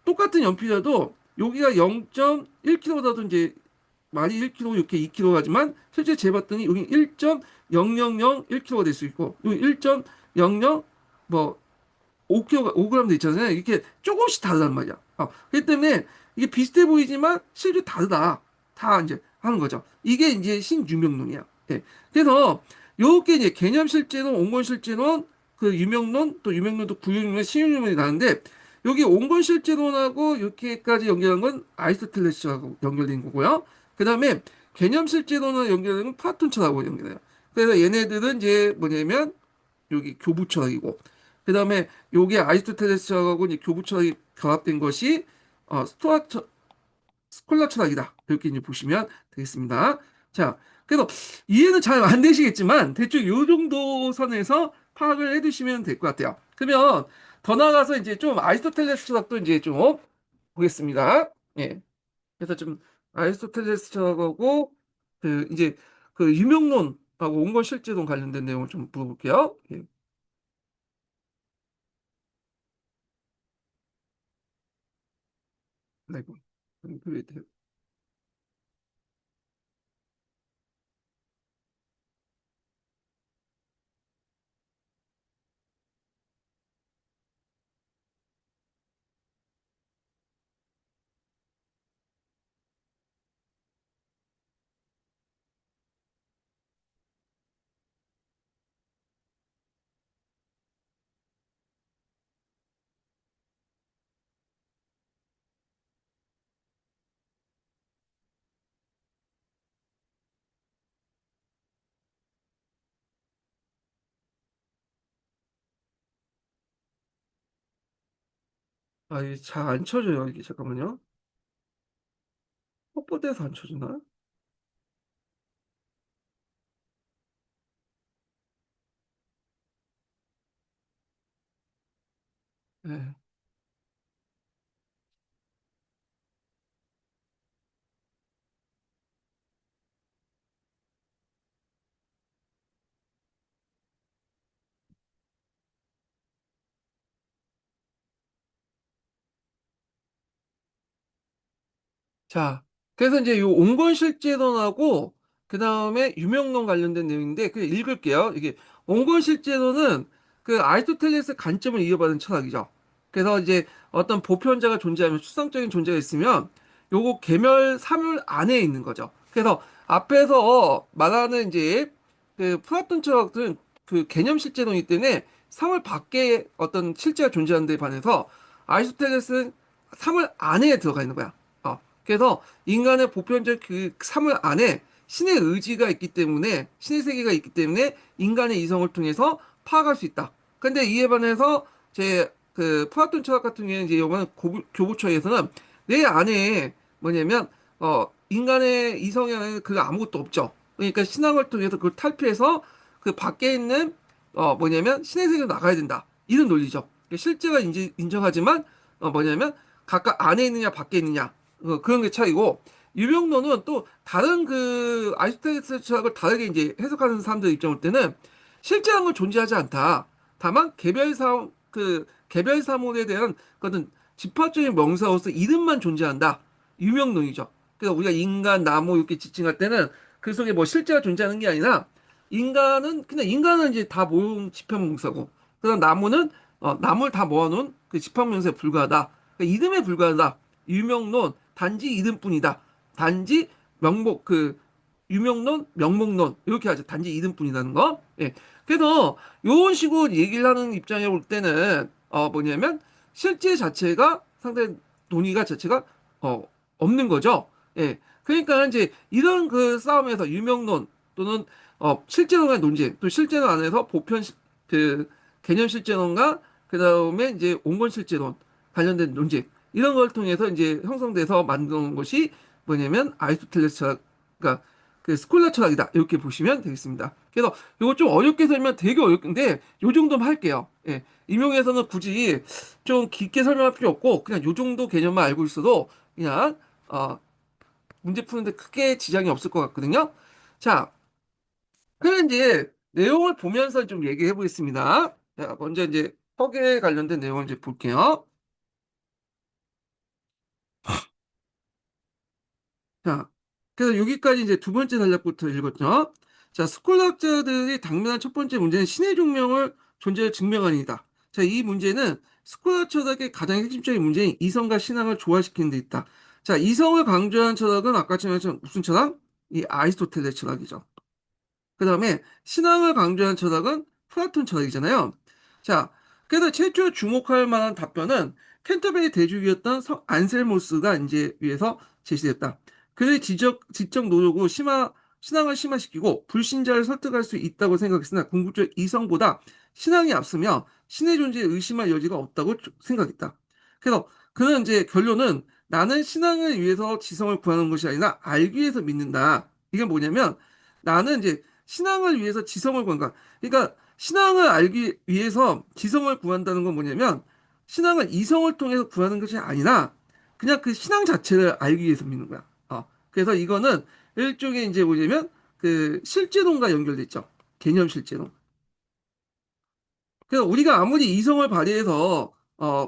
똑같은 연필이라도 여기가 0.1kg라도 이제 말이 1kg, 이렇게 2kg 하지만 실제 재봤더니 여기 1.0001kg가 될 수 있고 여기 1.00 뭐 5kg, 5g 돼 있잖아요. 이렇게 조금씩 다르단 말이야. 그렇기 때문에 이게 비슷해 보이지만 실제 다르다. 다 이제 하는 거죠. 이게 이제 신유명론이야. 예. 그래서 요게 이제 개념 실제론, 온건 실제론, 그 유명론, 또 유명론도 구유명론, 신유명론이 나는데 여기 온건 실제론하고 이렇게까지 연결한 건 아리스토텔레스하고 연결된 거고요. 그 다음에 개념 실제론을 연결되는 건 플라톤 철학하고 연결해요. 그래서 얘네들은 이제 뭐냐면 여기 교부 철학이고 그 다음에 요게 아리스토텔레스 철학하고 이제 교부 철학이 결합된 것이 스콜라 철학이다. 이렇게 이제 보시면 되겠습니다. 자, 그래서 이해는 잘 안 되시겠지만 대충 요 정도 선에서 파악을 해두시면 될 것 같아요. 그러면 더 나아가서 이제 좀 아리스토텔레스 철학도 이제 좀 보겠습니다. 예. 그래서 좀 아리스토텔레스 철학하고 그 이제 그 유명론하고 온건 실제론 관련된 내용을 좀 물어볼게요. 예. 아이고. 아, 이게 잘 안 쳐져요. 이게 잠깐만요. 뻣뻣해서 안 쳐지나? 네. 자, 그래서 이제 요 온건실제론하고 그 다음에 유명론 관련된 내용인데 그 읽을게요. 이게 온건실제론은 그 아리스토텔레스의 관점을 이어받은 철학이죠. 그래서 이제 어떤 보편자가 존재하면 추상적인 존재가 있으면 요거 계멸 사물 안에 있는 거죠. 그래서 앞에서 말하는 이제 그 플라톤 철학들은 그 개념 실제론이기 때문에 사물 밖에 어떤 실제가 존재하는 데 반해서 아리스토텔레스는 사물 안에 들어가 있는 거야. 그래서 인간의 보편적 그 사물 안에 신의 의지가 있기 때문에 신의 세계가 있기 때문에 인간의 이성을 통해서 파악할 수 있다. 근데 이에 반해서 제 그 플라톤 철학 같은 경우에는 이제 요번 교부처에서는 내 안에 뭐냐면 인간의 이성에 그 아무것도 없죠. 그러니까 신앙을 통해서 그걸 탈피해서 그 밖에 있는 뭐냐면 신의 세계로 나가야 된다. 이런 논리죠. 그러니까 실제가 인정하지만 뭐냐면 각각 안에 있느냐 밖에 있느냐 그런 게 차이고 유명론은 또 다른 그 아리스토텔레스 철학을 다르게 이제 해석하는 사람들 입장 볼 때는 실제라는 건 존재하지 않다. 다만 개별 사물에 대한 그런 집합적인 명사로서 이름만 존재한다. 유명론이죠. 그래서 우리가 인간, 나무 이렇게 지칭할 때는 그 속에 뭐 실제가 존재하는 게 아니라 인간은 그냥 인간은 이제 다 모은 집합명사고 그다음 나무는 나무를 다 모아놓은 그 집합명사에 불과하다. 그러니까 이름에 불과하다. 유명론 단지 이름뿐이다. 단지 명목 그 유명론 명목론 이렇게 하죠. 단지 이름뿐이라는 거. 예. 그래서 요런 식으로 얘기를 하는 입장에 볼 때는 뭐냐면 실제 자체가 상당히 논의가 자체가 어 없는 거죠. 예. 그러니까 이제 이런 그 싸움에서 유명론 또는 실제론의 논쟁 또 실제론 안에서 그 개념 실제론과 그다음에 이제 온건 실제론 관련된 논쟁 이런 걸 통해서 이제 형성돼서 만든 것이 뭐냐면 아리스토텔레스 철학, 그러니까 그 스콜라 철학이다 이렇게 보시면 되겠습니다. 그래서 이거 좀 어렵게 설명 되게 어렵긴데 요 정도만 할게요. 예. 임용에서는 굳이 좀 깊게 설명할 필요 없고 그냥 요 정도 개념만 알고 있어도 그냥 문제 푸는데 크게 지장이 없을 것 같거든요. 자, 그럼 이제 내용을 보면서 좀 얘기해 보겠습니다. 자, 먼저 이제 턱에 관련된 내용을 이제 볼게요. 자, 그래서 여기까지 이제 두 번째 단락부터 읽었죠. 자, 스콜락자들이 당면한 첫 번째 문제는 신의 종명을 존재를 증명하니다. 자, 이 문제는 스콜락 철학의 가장 핵심적인 문제인 이성과 신앙을 조화시키는 데 있다. 자, 이성을 강조한 철학은 아까 말했던 무슨 철학? 이 아리스토텔레스 철학이죠. 그 다음에 신앙을 강조한 철학은 플라톤 철학이잖아요. 자, 그래서 최초 주목할 만한 답변은 캔터베리 대주교였던 안셀모스가 이제 위에서 제시됐다. 그의 지적 노력으로 신앙을 심화시키고 불신자를 설득할 수 있다고 생각했으나 궁극적 이성보다 신앙이 앞서며 신의 존재에 의심할 여지가 없다고 생각했다. 그래서 그는 이제 결론은 나는 신앙을 위해서 지성을 구하는 것이 아니라 알기 위해서 믿는다. 이게 뭐냐면 나는 이제 신앙을 위해서 지성을 구한다. 그러니까 신앙을 알기 위해서 지성을 구한다는 건 뭐냐면 신앙을 이성을 통해서 구하는 것이 아니라 그냥 그 신앙 자체를 알기 위해서 믿는 거야. 그래서 이거는 일종의 이제 뭐냐면 그 실제론과 연결돼 있죠. 개념 실제론. 그래서 우리가 아무리 이성을 발휘해서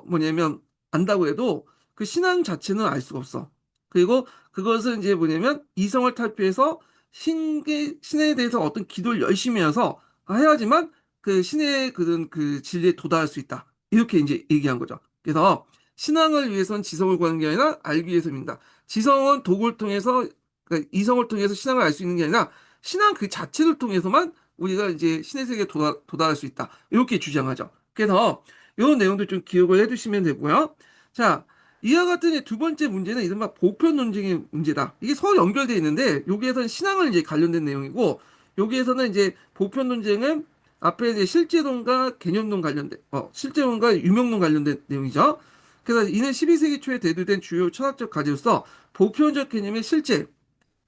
뭐냐면 안다고 해도 그 신앙 자체는 알 수가 없어. 그리고 그것은 이제 뭐냐면 이성을 탈피해서 신에 대해서 어떤 기도를 열심히 해서 해야지만 그 신의 그런 그 진리에 도달할 수 있다. 이렇게 이제 얘기한 거죠. 그래서 신앙을 위해서는 지성을 구하는 게 아니라 알기 위해서 믿는다. 지성은 도구를 통해서 그러니까 이성을 통해서 신앙을 알 수 있는 게 아니라 신앙 그 자체를 통해서만 우리가 이제 신의 세계에 도달할 수 있다. 이렇게 주장하죠. 그래서 이런 내용도 좀 기억을 해두시면 되고요. 자, 이와 같은 이제 두 번째 문제는 이른바 보편 논쟁의 문제다. 이게 서로 연결되어 있는데 여기에서는 신앙을 이제 관련된 내용이고 여기에서는 이제 보편 논쟁은 앞에 이제 실제론과 개념론 관련된 실제론과 유명론 관련된 내용이죠. 그래서 이는 12세기 초에 대두된 주요 철학적 가지로서 보편적 개념의 실제,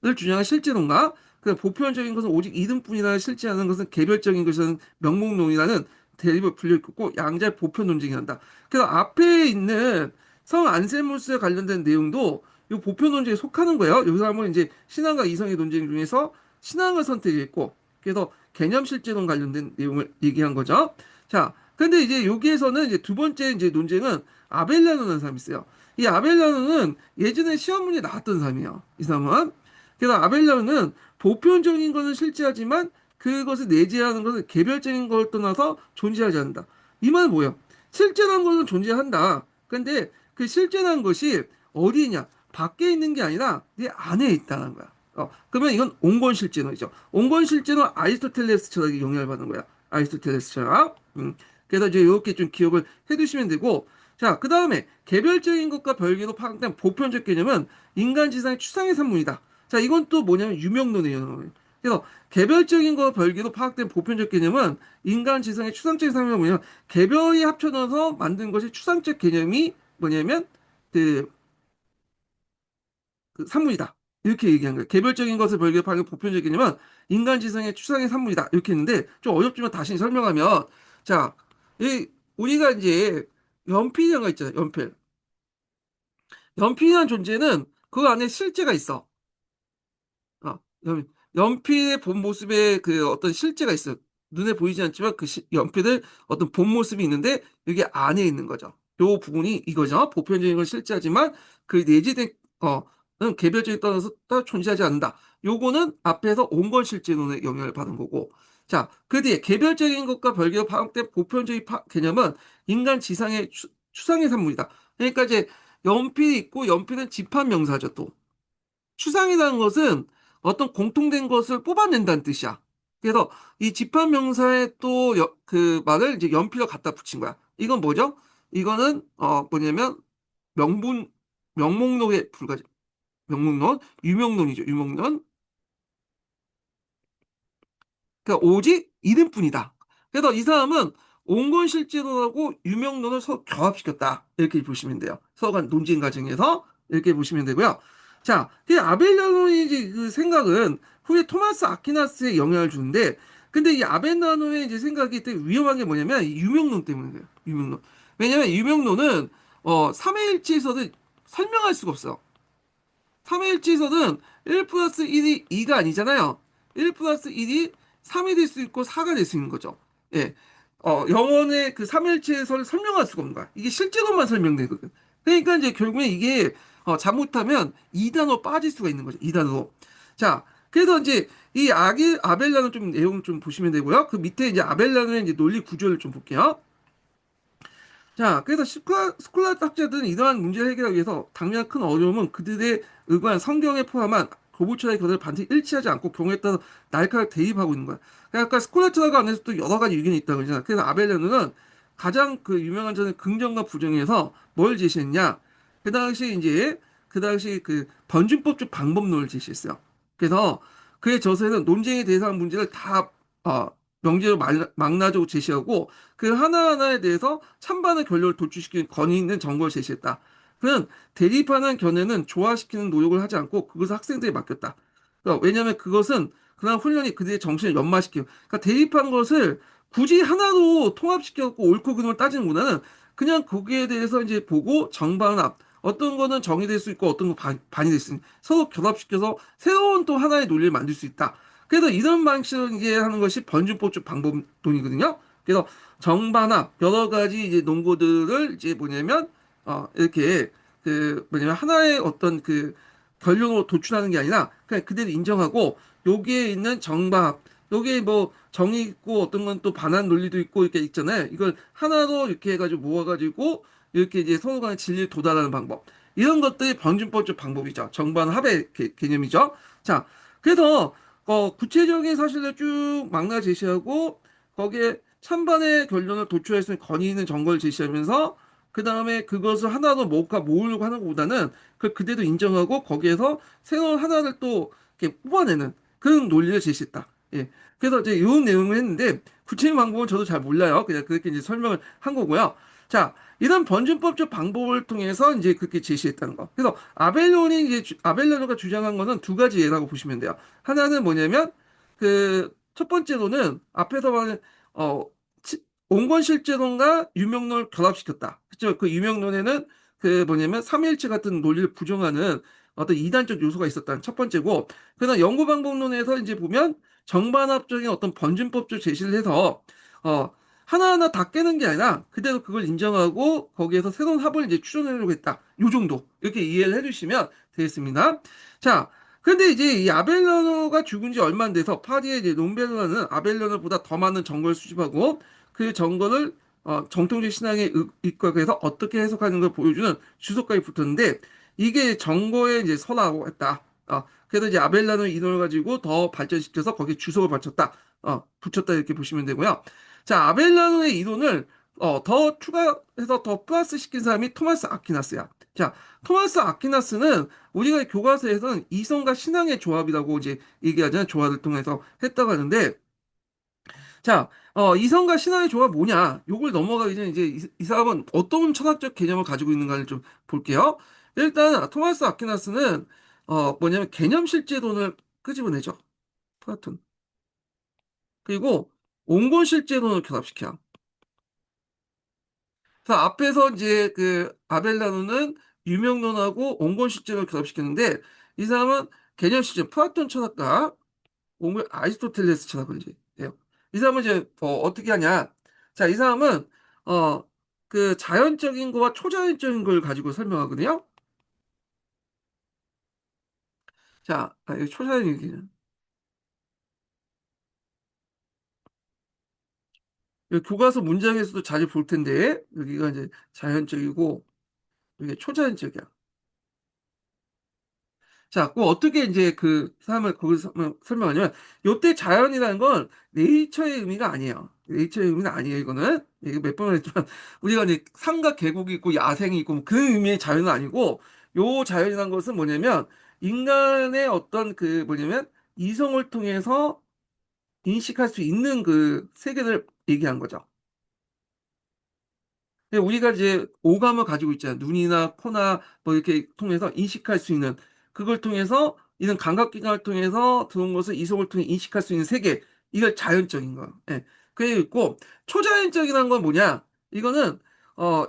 를 주장한 실제론가, 그 보편적인 것은 오직 이름뿐이라 실제하는 것은 개별적인 것은 명목론이라는 대립을 불려있고 양자의 보편 논쟁이 한다. 그래서 앞에 있는 성 안세무스에 관련된 내용도 이 보편 논쟁에 속하는 거예요. 이 사람은 이제 신앙과 이성의 논쟁 중에서 신앙을 선택했고, 그래서 개념 실제론 관련된 내용을 얘기한 거죠. 자, 근데 이제 여기에서는 이제 두 번째 이제 논쟁은 아벨라노라는 사람이 있어요. 이 아벨라노는 예전에 시험 문제 나왔던 사람이에요. 이 사람은. 그래서 아벨라는 보편적인 것은 실제하지만 그것을 내재하는 것은 개별적인 걸 떠나서 존재하지 않는다. 이 말은 뭐예요? 실제라는 것은 존재한다. 근데 그 실제라는 것이 어디 있냐? 밖에 있는 게 아니라 내 안에 있다는 거야. 그러면 이건 온건 실제론이죠. 온건 실제론 아리스토텔레스 철학이 영향을 받는 거야. 아리스토텔레스 철학. 그래서 이제 이렇게 좀 기억을 해두시면 되고, 자, 그 다음에 개별적인 것과 별개로 파악된 보편적 개념은 인간 지상의 추상의 산물이다. 자, 이건 또 뭐냐면 유명론이에요. 그래서 개별적인 거 별개로 파악된 보편적 개념은 인간 지성의 추상적인 상황이 뭐냐면 개별이 합쳐져서 만든 것이 추상적 개념이 뭐냐면 그, 그 산물이다. 이렇게 얘기한 거예요. 개별적인 것을 별개로 파악된 보편적 개념은 인간 지성의 추상의 산물이다. 이렇게 했는데 좀 어렵지만 다시 설명하면 자, 이 우리가 이제 연필이라는 거 있잖아요. 연필. 연필이라는 존재는 그 안에 실제가 있어. 어, 연필의 본 모습에 그 어떤 실제가 있어요. 눈에 보이지 않지만 그 연필의 어떤 본 모습이 있는데 이게 안에 있는 거죠. 요 부분이 이거죠. 보편적인 건 실제하지만 그 내재된 는 개별적인 떠나서 따로 존재하지 않는다. 요거는 앞에서 온건 실제론의 영향을 받은 거고. 자, 그 뒤에 개별적인 것과 별개로 파악된 보편적인 개념은 인간 지상의 추상의 산물이다. 그러니까 이제 연필이 있고 연필은 집합 명사죠, 또. 추상이라는 것은 어떤 공통된 것을 뽑아낸다는 뜻이야. 그래서 이 집합명사에 또 그 말을 이제 연필로 갖다 붙인 거야. 이건 뭐죠? 이거는 뭐냐면 명분 명목론에 불과지. 명목론, 유명론이죠. 유명론. 그러니까 오직 이름뿐이다. 그래서 이 사람은 온건실제론하고 유명론을 서로 결합시켰다. 이렇게 보시면 돼요. 서로 간 논쟁 과정에서 이렇게 보시면 되고요. 자, 이 아벨라노의 그 생각은 후에 토마스 아퀴나스에 영향을 주는데, 근데 이 아벨라노의 이제 생각이 되게 위험한 게 뭐냐면 이 유명론 때문이에요. 유명론. 왜냐면 유명론은 삼位일체에서는 설명할 수가 없어. 삼위일체에서는 1 플러스 1이 2가 아니잖아요. 1 플러스 1이 3이 될 수 있고 4가 될 수 있는 거죠. 예. 영원의 그 삼위일체에서는 설명할 수가 없는 거야. 이게 실제로만 설명되거든. 그러니까 이제 결국에 이게 잘못하면 2단어 빠질 수가 있는 거죠. 2단어로. 자, 그래서 이제 이 아벨라는 좀 내용 좀 보시면 되고요. 그 밑에 이제 아벨라는 이제 논리 구조를 좀 볼게요. 자, 그래서 스콜라 학자들은 이러한 문제를 해결하기 위해서 당면 큰 어려움은 그들의 의관 성경에 포함한 고부처의 것을 반드시 일치하지 않고 경우에 따라 날카롭게 대입하고 있는 거야. 그러니까 스콜라 철학 안에서 또 여러 가지 의견이 있다고 그러잖아. 그래서 아벨레누는 가장 그 유명한 저는 긍정과 부정에서 뭘 제시했냐? 그 당시 이제 그 당시 그 번준법적 방법론을 제시했어요. 그래서 그의 저서에는 논쟁에 대해서한 문제를 다 명제로 망라적으로 제시하고 그 하나하나에 대해서 찬반의 결론을 도출시키는 권위 있는 정보를 제시했다. 그는 대립하는 견해는 조화시키는 노력을 하지 않고 그것을 학생들에 맡겼다. 왜냐하면 그것은 그런 훈련이 그들의 정신을 연마시키고, 그러니까 대립한 것을 굳이 하나로 통합시켜갖고 옳고 그름을 따지는 것보다는 그냥 거기에 대해서 이제 보고 정반합, 어떤 거는 정이 될 수 있고 어떤 건 반이 될 수 있는 서로 결합시켜서 새로운 또 하나의 논리를 만들 수 있다. 그래서 이런 방식으로 이제 하는 것이 번준법적 방법론이거든요. 그래서 정반합 여러 가지 이제 논거들을 이제 뭐냐면 이렇게 그 뭐냐면 하나의 어떤 그 결론으로 도출하는 게 아니라 그냥 그대로 인정하고 여기에 있는 정반합 여기에 뭐 정이 있고 어떤 건 또 반한 논리도 있고 이렇게 있잖아요. 이걸 하나로 이렇게 해가지고 모아가지고 이렇게 이제 서로 간의 진리에 도달하는 방법 이런 것들이 번준법적 방법이죠. 정반합의 개념이죠. 자, 그래서 구체적인 사실을 쭉 망라 제시하고 거기에 찬반의 결론을 도출할 수 있는 권위 있는 정보를 제시하면서 그 다음에 그것을 하나로 모으려고 하는 것보다는 그걸 그대로 인정하고 거기에서 새로운 하나를 또 이렇게 뽑아내는 그런 논리를 제시했다. 예. 그래서 이제 이런 내용을 했는데 구체적인 방법은 저도 잘 몰라요. 그냥 그렇게 이제 설명을 한 거고요. 자, 이런 번준법적 방법을 통해서 이제 그렇게 제시했다는 거. 그래서 아벨로니가 주장한 거는 두 가지 예라고 보시면 돼요. 하나는 뭐냐면 그 첫 번째로는 앞에서 말한 어 온건실제론과 유명론을 결합시켰다. 그죠? 그 유명론에는 그 뭐냐면 삼위일체 같은 논리를 부정하는 어떤 이단적 요소가 있었다는 첫 번째고, 그다음 연구방법론에서 이제 보면 정반합적인 어떤 번준법적 제시를 해서 어 하나하나 다 깨는 게 아니라 그대로 그걸 인정하고 거기에서 새로운 합을 이제 추론하려고 했다. 요 정도 이렇게 이해를 해주시면 되겠습니다. 자, 그런데 이제 이 아벨러너가 죽은 지 얼마 안 돼서 파리의 이제 롬베르는 아벨러너보다 더 많은 정보를 수집하고 그 정보를 정통적 신앙에 입각해서 어떻게 해석하는 걸 보여주는 주석까지 붙었는데, 이게 정거에 이제 설하고 했다. 그래서 이제 아벨라노 이론을 가지고 더 발전시켜서 거기에 주석을 붙였다 이렇게 보시면 되고요. 자, 아벨라노의 이론을 더 추가해서 더 플러스 시킨 사람이 토마스 아퀴나스야. 자, 토마스 아퀴나스는 우리가 교과서에서는 이성과 신앙의 조합이라고 이제 얘기하잖아요. 조합을 통해서 했다고 하는데, 자, 이성과 신앙의 조합 뭐냐? 요걸 넘어가기 전에 이제 이 사람은 어떤 철학적 개념을 가지고 있는가를 좀 볼게요. 일단 토마스 아퀴나스는 뭐냐면 개념 실제론을 끄집어내죠. 플라톤. 그리고 온건 실제론을 결합시켜요. 그래서 앞에서 이제 그 아벨라노는 유명론하고 온건 실제론을 결합시켰는데, 이 사람은 개념 실제 플라톤 철학가, 온건 아리스토텔레스 철학을 이제 해요. 이 사람은 이제 어떻게 하냐? 자, 이 사람은 어 그 자연적인 거와 초자연적인 걸 가지고 설명하거든요. 자, 이 초자연 얘기는 이 교과서 문장에서도 자주 볼 텐데, 여기가 이제 자연적이고 이게 초자연적이야. 자, 그 어떻게 이제 그 사람을 거기서 설명하냐면, 요때 자연이라는 건 네이처의 의미가 아니에요. 네이처의 의미는 아니에요, 이거는. 이거 몇 번 했지만, 우리가 이제 산과 계곡이 있고 야생이 있고 뭐 그런 의미의 자연은 아니고, 요 자연이라는 것은 뭐냐면, 인간의 어떤 그 뭐냐면, 이성을 통해서 인식할 수 있는 그 세계를 얘기한 거죠. 근데 우리가 이제 오감을 가지고 있잖아요. 눈이나 코나 뭐 이렇게 통해서 인식할 수 있는, 그걸 통해서 이런 감각기관을 통해서 들어온 것을 이성을 통해 인식할 수 있는 세계, 이걸 자연적인 거. 예. 그게 있고, 초자연적이라는 건 뭐냐? 이거는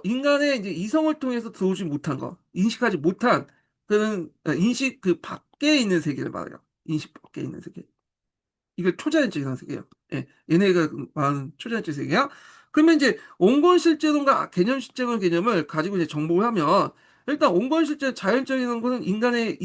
인간의 이제 이성을 통해서 들어오지 못한 거, 인식하지 못한 그런 인식 그 밖에 있는 세계를 말해요. 인식 밖에 있는 세계. 이걸 초자연적인 세계예요. 예, 얘네가 말하는 초자연적 세계야. 그러면 이제 온건 실제론과 개념 실제론 개념을 가지고 이제 정복을 하면, 일단 온건 실제 자연적인 것은 인간의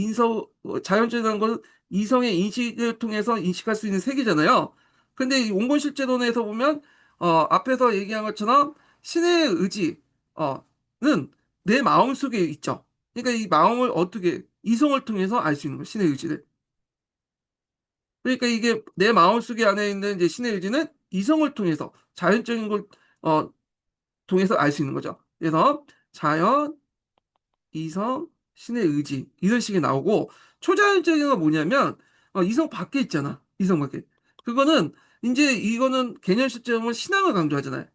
자연적이라는 것은 이성의 인식을 통해서 인식할 수 있는 세계잖아요. 근데 이 온건 실제론에서 보면 앞에서 얘기한 것처럼 신의 의지 어는 내 마음 속에 있죠. 그러니까 이 마음을 어떻게 이성을 통해서 알 수 있는 거예요. 신의 의지를. 그러니까 이게 내 마음속에 안에 있는 이제 신의 의지는 이성을 통해서 자연적인 걸 통해서 알 수 있는 거죠. 그래서 자연, 이성, 신의 의지 이런 식이 나오고, 초자연적인 건 뭐냐면 이성 밖에 있잖아. 이성 밖에. 그거는 이제 이거는 개념 실제로는 신앙을 강조하잖아요.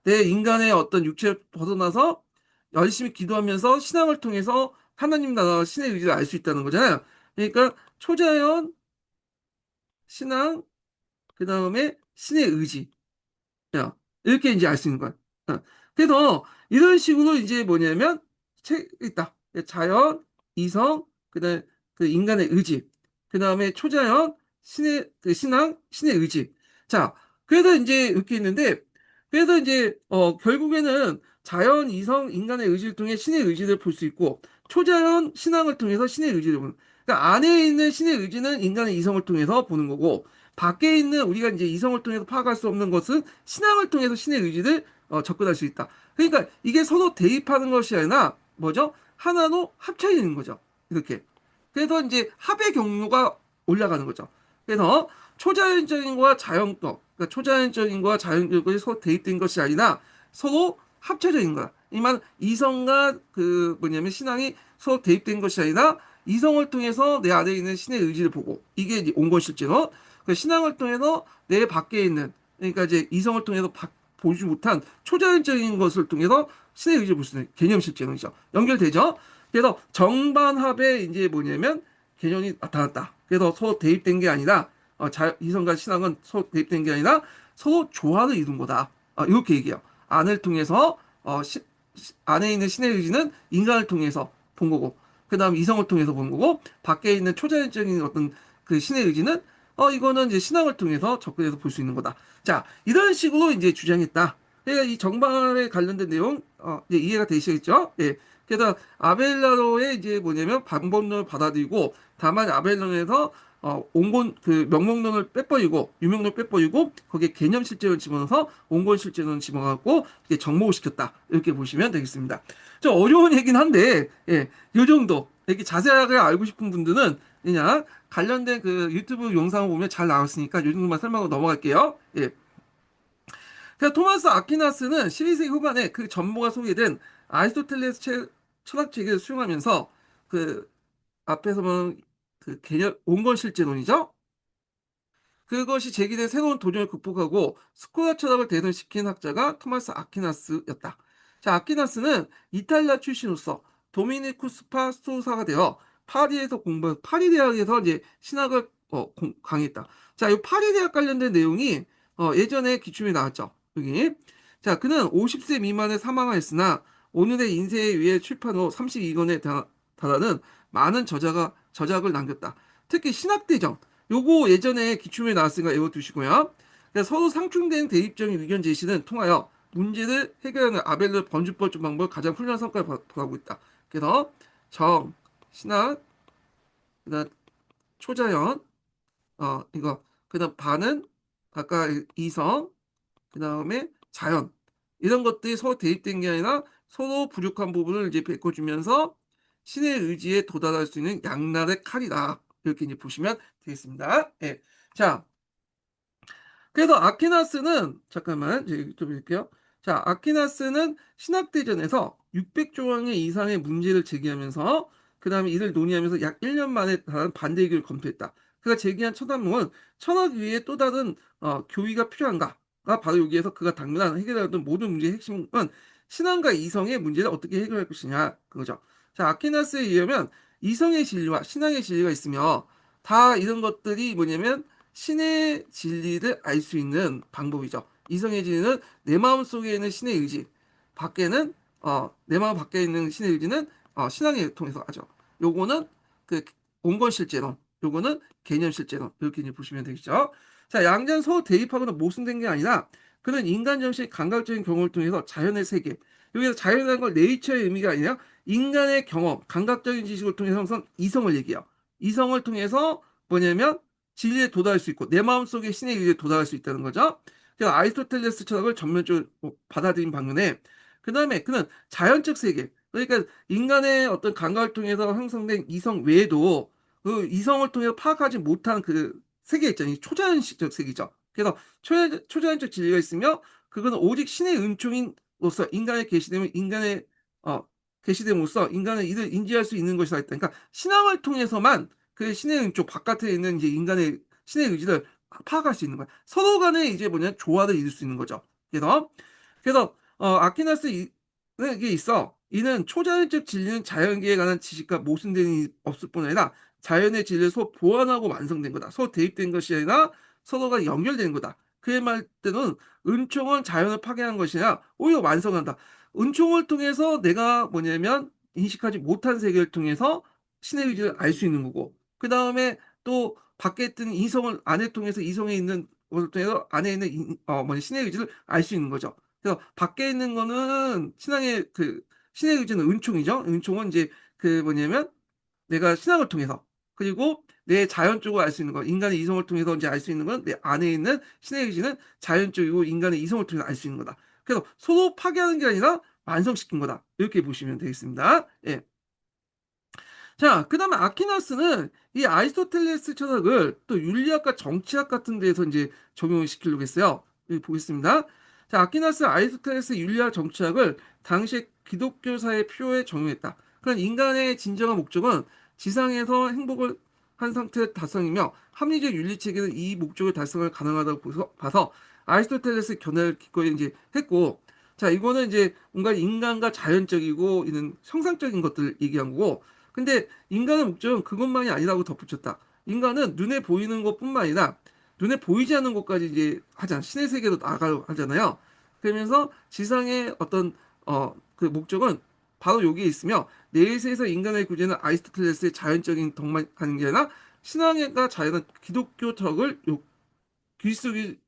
내 인간의 어떤 육체를 벗어나서 열심히 기도하면서 신앙을 통해서 하나님 나라와 신의 의지를 알 수 있다는 거잖아요. 그러니까 초자연, 신앙, 그 다음에 신의 의지. 야, 이렇게 이제 알 수 있는 거야. 그래서 이런 식으로 이제 뭐냐면 책 있다. 자연, 이성, 그다음에 그 인간의 의지, 그다음에 초자연, 신의 그 신앙, 신의 의지. 자, 그래서 이제 이렇게 있는데, 그래서 이제 결국에는 자연, 이성, 인간의 의지를 통해 신의 의지를 볼 수 있고, 초자연 신앙을 통해서 신의 의지를 보는. 그러니까 안에 있는 신의 의지는 인간의 이성을 통해서 보는 거고, 밖에 있는 우리가 이제 이성을 통해서 파악할 수 없는 것은 신앙을 통해서 신의 의지를 접근할 수 있다. 그러니까 이게 서로 대입하는 것이 아니라 뭐죠? 하나로 합쳐 있는 거죠. 이렇게. 그래서 이제 합의 경로가 올라가는 거죠. 그래서 초자연적인 거와 자연적, 그러니까 초자연적인 거와 자연적인 것이 서로 대입된 것이 아니라 서로 합쳐져 있는 거야. 이만 이성과 그 뭐냐면 신앙이 서로 대입된 것이 아니라 이성을 통해서 내 안에 있는 신의 의지를 보고, 이게 이제 온건 실제로 그 신앙을 통해서 내 밖에 있는, 그러니까 이제 이성을 통해서 보지 못한 초자연적인 것을 통해서 신의 의지를 볼 수 있는 개념 실제론이죠. 연결되죠? 그래서 정반합에 이제 뭐냐면 개념이 나타났다. 그래서 서로 대입된 게 아니라 이성과 신앙은 서로 대입된 게 아니라 서로 조화를 이룬 거다. 이렇게 얘기해요. 안을 통해서 안에 있는 신의 의지는 인간을 통해서 본 거고, 그 다음 이성을 통해서 본 거고, 밖에 있는 초자연적인 어떤 그 신의 의지는 이거는 이제 신앙을 통해서 접근해서 볼 수 있는 거다. 자, 이런 식으로 이제 주장했다. 그러니까 이 정반에 관련된 내용 이제 이해가 되시겠죠? 예. 그래서 아벨라로의 이제 뭐냐면 방법론을 받아들이고 다만 아벨론에서 온건 그 명목론을 빼버리고 유명론 빼버리고 거기에 개념 실제를 집어넣어서 온건 실제론 집어넣고 이게 정목을 시켰다 이렇게 보시면 되겠습니다. 좀 어려운 얘기긴 한데 요 정도 이렇게 자세하게 알고 싶은 분들은 그냥 관련된 그 유튜브 영상을 보면 잘 나왔으니까 요 정도만 설명하고 넘어갈게요. 예. 그래서 토마스 아퀴나스는 12세기 후반에 그 전모가 소개된 아리스토텔레스 철학 체계를 수용하면서 그 앞에서 보면 그 개념 온건 실제론이죠. 그것이 제기된 새로운 도전을 극복하고 스콜라 철학을 대등시킨 학자가 토마스 아퀴나스였다. 자, 아퀴나스는 이탈리아 출신으로서 도미니쿠스 파스토사가 되어 파리 대학에서 이제 신학을 강의했다. 자, 이 파리 대학 관련된 내용이 예전에 기출에 나왔죠. 여기. 자, 그는 50세 미만에 사망하였으나 오늘의 인생에 의해 출판 후 32권에 달하는 많은 저작을 남겼다. 특히 신학대전 요거 예전에 기출문에 나왔으니까 외워두시고요. 그래서 서로 상충된 대립적인 의견 제시는 통하여 문제를 해결하는 아벨의 번주법 방법을 가장 훌륭한 성과를 보하고 있다. 그래서 정, 신학, 그다음 초자연, 이거, 그다음 반은 아까 이성, 그다음에 자연 이런 것들이 서로 대립된 게 아니라 서로 부족한 부분을 이제 메꿔주면서 신의 의지에 도달할 수 있는 양날의 칼이다. 이렇게 이제 보시면 되겠습니다. 예. 자, 그래서 아퀴나스는 잠깐만 이제 좀 볼게요. 자, 아퀴나스는 신학대전에서 600조항의 이상의 문제를 제기하면서 그 다음에 이를 논의하면서 약 1년 만에 다른 반대 의견을 검토했다. 그가 제기한 첫안목은 철학 위에 또 다른 교의가 필요한가가 바로 여기에서 그가 당면한 해결하던 모든 문제의 핵심은 신앙과 이성의 문제를 어떻게 해결할 것이냐 그거죠. 자, 아퀴나스에 의하면 이성의 진리와 신앙의 진리가 있으며 다 이런 것들이 뭐냐면 신의 진리를 알 수 있는 방법이죠. 이성의 진리는 내 마음 속에 있는 신의 의지, 밖에는 내 마음 밖에 있는 신의 의지는 신앙을 통해서 하죠. 요거는 그 온건 실제론, 요거는 개념 실제론 이렇게 이제 보시면 되겠죠. 자, 양자는 서로 대립하거나 모순된 게 아니라 그는 인간 정신의 감각적인 경험을 통해서 자연의 세계, 여기서 자연이라는 걸 네이처의 의미가 아니라 인간의 경험, 감각적인 지식을 통해서 항상 이성을 얘기해요. 이성을 통해서 뭐냐면 진리에 도달할 수 있고 내 마음속에 신의 의지에 도달할 수 있다는 거죠. 그래서 아리스토텔레스 철학을 전면적으로 받아들인 반면에 그 다음에 그는 자연적 세계 그러니까 인간의 어떤 감각을 통해서 형성된 이성 외에도 그 이성을 통해서 파악하지 못한 그 세계 있잖아요. 초자연적 세계죠. 그래서 초자연적 진리가 있으며 그거는 오직 신의 은총인으로서 인간에 계시되면 인간의 계시됨으로써 인간은 이를 인지할 수 있는 것이다. 그러니까 신앙을 통해서만 그 신의 은총 바깥에 있는 이제 인간의 신의 의지를 파악할 수 있는 거야. 서로 간에 이제 뭐냐 조화를 이룰 수 있는 거죠. 그래서 아퀴나스에게 있어 이는 초자연적 진리는 자연계에 관한 지식과 모순된 이 없을 뿐 아니라 자연의 진리를 서로 보완하고 완성된 거다. 서로 대입된 것이 아니라 서로가 연결된 거다. 그의 말 때는 은총은 자연을 파괴한 것이 아니라 오히려 완성한다. 은총을 통해서 내가 뭐냐면 인식하지 못한 세계를 통해서 신의 의지를 알 수 있는 거고 그 다음에 또 밖에 있던 이성을 안에 통해서 이성에 있는 것을 통해서 안에 있는 뭐냐 신의 의지를 알 수 있는 거죠. 그래서 밖에 있는 거는 신앙의 그 신의 의지는 은총이죠. 은총은 이제 그 뭐냐면 내가 신앙을 통해서 그리고 내 자연적으로 알 수 있는 거 인간의 이성을 통해서 이제 알 수 있는 건 내 안에 있는 신의 의지는 자연적이고 인간의 이성을 통해서 알 수 있는 거다. 그래서 서로 파괴하는 게 아니라 완성시킨 거다. 이렇게 보시면 되겠습니다. 예. 자, 그 다음에 아퀴나스는 이 아리스토텔레스 철학을 또 윤리학과 정치학 같은 데에서 이제 적용을 시키려고 했어요. 여기 보겠습니다. 자, 아퀴나스 아리스토텔레스 윤리학 정치학을 당시 기독교 사회 필요에 적용했다. 그런 인간의 진정한 목적은 지상에서 행복을 한 상태의 달성이며 합리적 윤리 체계는 이 목적을 달성을 가능하다고 봐서 아리스토텔레스의 견해를 기꺼이 이제 했고, 자, 이거는 이제 뭔가 인간과 자연적이고 이런 형상적인 것들을 얘기한 거고, 근데 인간의 목적은 그것만이 아니라고 덧붙였다. 인간은 눈에 보이는 것뿐만 아니라 눈에 보이지 않는 것까지 이제 하잖아. 신의 세계로 나가려 하잖아요. 그러면서 지상의 어떤 그 목적은 바로 여기에 있으며, 내세에서 인간의 구제는 아리스토텔레스의 자연적인 덕만 하는 게 아니라 신앙과 자연은 기독교적을 그리스도기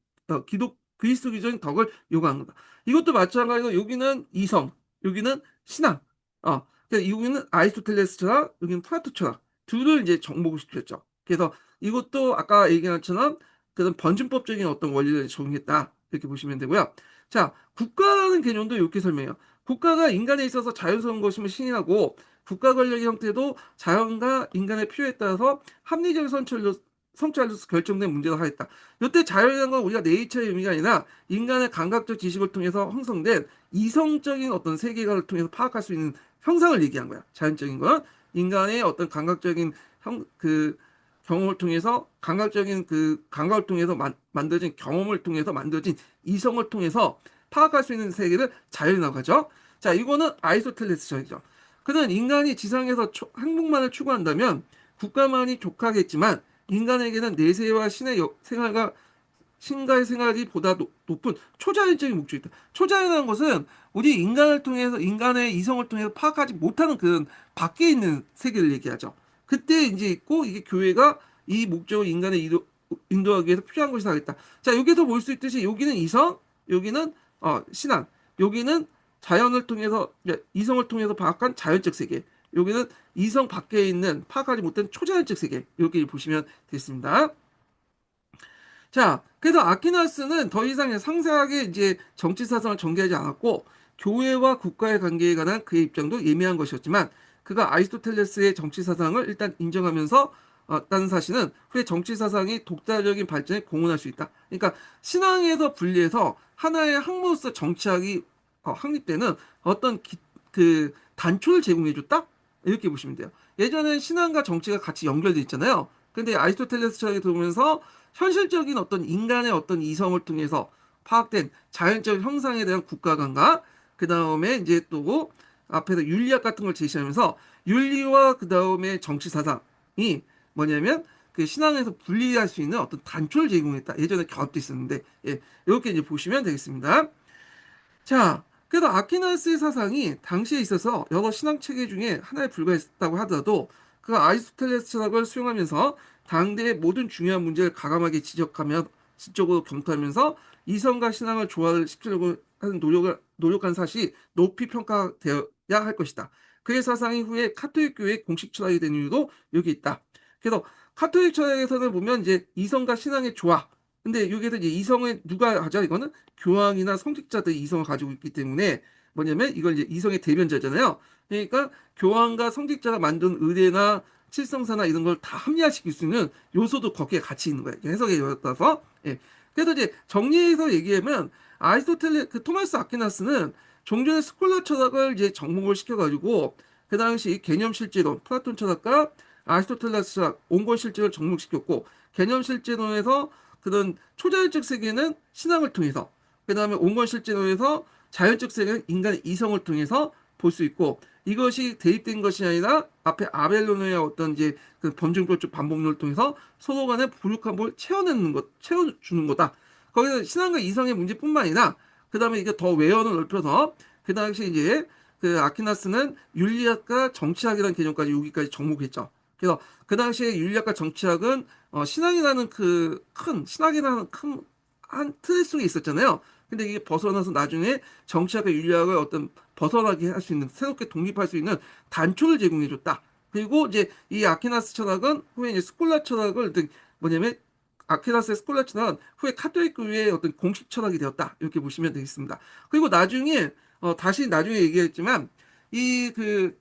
그리스도기적인 덕을 요구하는 거다. 이것도 마찬가지로 여기는 이성, 여기는 신앙. 그러니까 여기는 아리스토텔레스 철학, 여기는 플라토 철학 둘을 이제 접목을 시켰죠. 그래서 이것도 아까 얘기한 것처럼 그런 번증법적인 어떤 원리를 적용했다 이렇게 보시면 되고요. 자, 국가라는 개념도 이렇게 설명해요. 국가가 인간에 있어서 자연스러운 것임을 신인하고 국가 권력의 형태도 자연과 인간의 필요에 따라서 합리적 성찰로서 결정된 문제로 하였다. 이때 자연이라는 건 우리가 네이처의 의미가 아니라 인간의 감각적 지식을 통해서 형성된 이성적인 어떤 세계관을 통해서 파악할 수 있는 형상을 얘기한 거야. 자연적인 건 인간의 어떤 감각적인 경험을 통해서 감각적인 감각을 통해서 만들어진 경험을 통해서 만들어진 이성을 통해서 파악할 수 있는 세계를 자연이라고 하죠. 자, 이거는 아리스토텔레스적이죠. 그는 인간이 지상에서 행복만을 추구한다면 국가만이 족하겠지만 인간에게는 내세와 신의 생활과 신과의 생활이 보다 높은 초자연적인 목적이 있다. 초자연이라는 것은 우리 인간을 통해서 인간의 이성을 통해서 파악하지 못하는 그런 밖에 있는 세계를 얘기하죠. 그때 이제 있고 이게 교회가 이 목적을 인간의 인도하기 위해서 필요한 것이 하겠다. 자, 여기서 볼 수 있듯이 여기는 이성, 여기는 신앙, 여기는 자연을 통해서 이성을 통해서 파악한 자연적 세계, 여기는 이성 밖에 있는 파악하지 못한 초자연적 세계 이렇게 보시면 되겠습니다. 자, 그래서 아퀴나스는 더 이상 상세하게 이제 정치 사상을 전개하지 않았고 교회와 국가의 관계에 관한 그의 입장도 예민한 것이었지만 그가 아리스토텔레스의 정치 사상을 일단 인정하면서 다는 사실은 후에 정치 사상이 독자적인 발전에 공헌할 수 있다. 그러니까 신앙에서 분리해서 하나의 학문으로서 정치학이 확립되는 어떤 단초를 제공해줬다? 이렇게 보시면 돼요. 예전엔 신앙과 정치가 같이 연결돼 있잖아요. 근데 아리스토텔레스 철학에 들어오면서 현실적인 어떤 인간의 어떤 이성을 통해서 파악된 자연적 형상에 대한 국가관과 그 다음에 이제 또 앞에서 윤리학 같은 걸 제시하면서 윤리와 그 다음에 정치 사상이 뭐냐면 그 신앙에서 분리할 수 있는 어떤 단초를 제공했다. 예전에 결합도 있었는데 이렇게 이제 보시면 되겠습니다. 자, 그래도 아퀴나스의 사상이 당시에 있어서 여러 신앙 체계 중에 하나에 불과했다고 하더라도 그가 아리스토텔레스 철학을 수용하면서 당대의 모든 중요한 문제를 가감하게 지적하며 지적으로 검토하면서 이성과 신앙을 조화시키려고 하는 노력한 사실이 높이 평가되어야 할 것이다. 그의 사상이 후에 카톨릭 교회의 공식 철학이 된 이유도 여기 있다. 그래서 카톨릭 철학에서는 보면 이제 이성과 신앙의 조화. 근데 여기에서 이제 이성을 누가 하죠? 이거는 교황이나 성직자들이 이성을 가지고 있기 때문에 뭐냐면 이걸 이제 이성의 대변자잖아요. 그러니까 교황과 성직자가 만든 의례나 칠성사나 이런 걸 다 합리화시킬 수 있는 요소도 거기에 같이 있는 거예요. 해석에 따라서. 그래서 이제 정리해서 얘기하면 토마스 아퀴나스는 종전의 스콜라 철학을 이제 접목을 시켜가지고 그 당시 개념 실제론, 플라톤 철학과 아리스토텔레스 철학, 온건 실제를 접목시켰고 개념 실제론에서 그런 초자연적 세계는 신앙을 통해서 그 다음에 온건 실제론에서 자연적 세계는 인간의 이성을 통해서 볼 수 있고 이것이 대입된 것이 아니라 앞에 아벨로노의 어떤 이제 그 범증법적 반복론을 통해서 서로 간의 부족한 걸 채워주는 거다. 거기서 신앙과 이성의 문제뿐만 아니라 그 다음에 이게 더 외연을 넓혀서 그 당시 이제 그 아퀴나스는 윤리학과 정치학이라는 개념까지 여기까지 접목했죠. 그래서 그 당시에 윤리학과 정치학은 신앙이라는 신학이라는 큰 한 틀 속에 있었잖아요. 근데 이게 벗어나서 나중에 정치학과 윤리학을 어떤 벗어나게 할 수 있는, 새롭게 독립할 수 있는 단초를 제공해줬다. 그리고 이제 이 아퀴나스 철학은 후에 이제 스콜라 철학을 뭐냐면 아퀴나스의 스콜라 철학은 후에 카톨릭 교회의 어떤 공식 철학이 되었다. 이렇게 보시면 되겠습니다. 그리고 나중에 다시 나중에 얘기했지만 이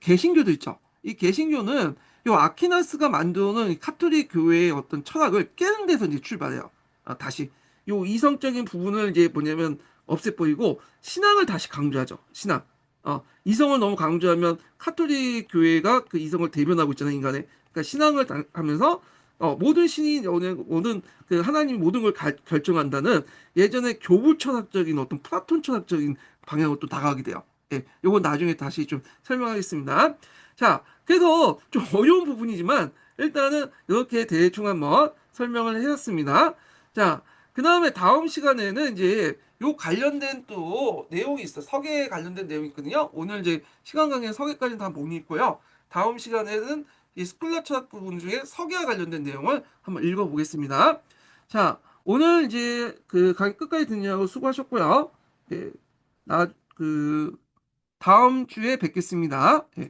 개신교도 있죠. 이 개신교는 요 아퀴나스가 만드는 카톨릭 교회의 어떤 철학을 깨는 데서 이제 출발해요. 다시 요 이성적인 부분을 이제 뭐냐면 없애버리고 신앙을 다시 강조하죠. 신앙. 이성을 너무 강조하면 카톨릭 교회가 그 이성을 대변하고 있잖아요, 인간의. 그러니까 신앙을 하면서 모든 신이 오는 그 하나님이 모든 걸 결정한다는 예전에 교부 철학적인 어떤 플라톤 철학적인 방향으로 또 나가게 돼요. 예, 요건 나중에 다시 좀 설명하겠습니다. 자, 그래서 좀 어려운 부분이지만 일단은 이렇게 대충 한번 설명을 해봤습니다. 자, 그 다음에 다음 시간에는 이제 요 관련된 또 내용이 있어. 서계에 관련된 내용이 있거든요. 오늘 이제 시간 관계 서계까지는 다 못 읽고요. 다음 시간에는 이 스콜라 철학 부분 중에 석유와 관련된 내용을 한번 읽어보겠습니다. 자, 오늘 이제 그 강의 끝까지 듣느라고 수고하셨고요. 예, 그 다음 주에 뵙겠습니다. 예.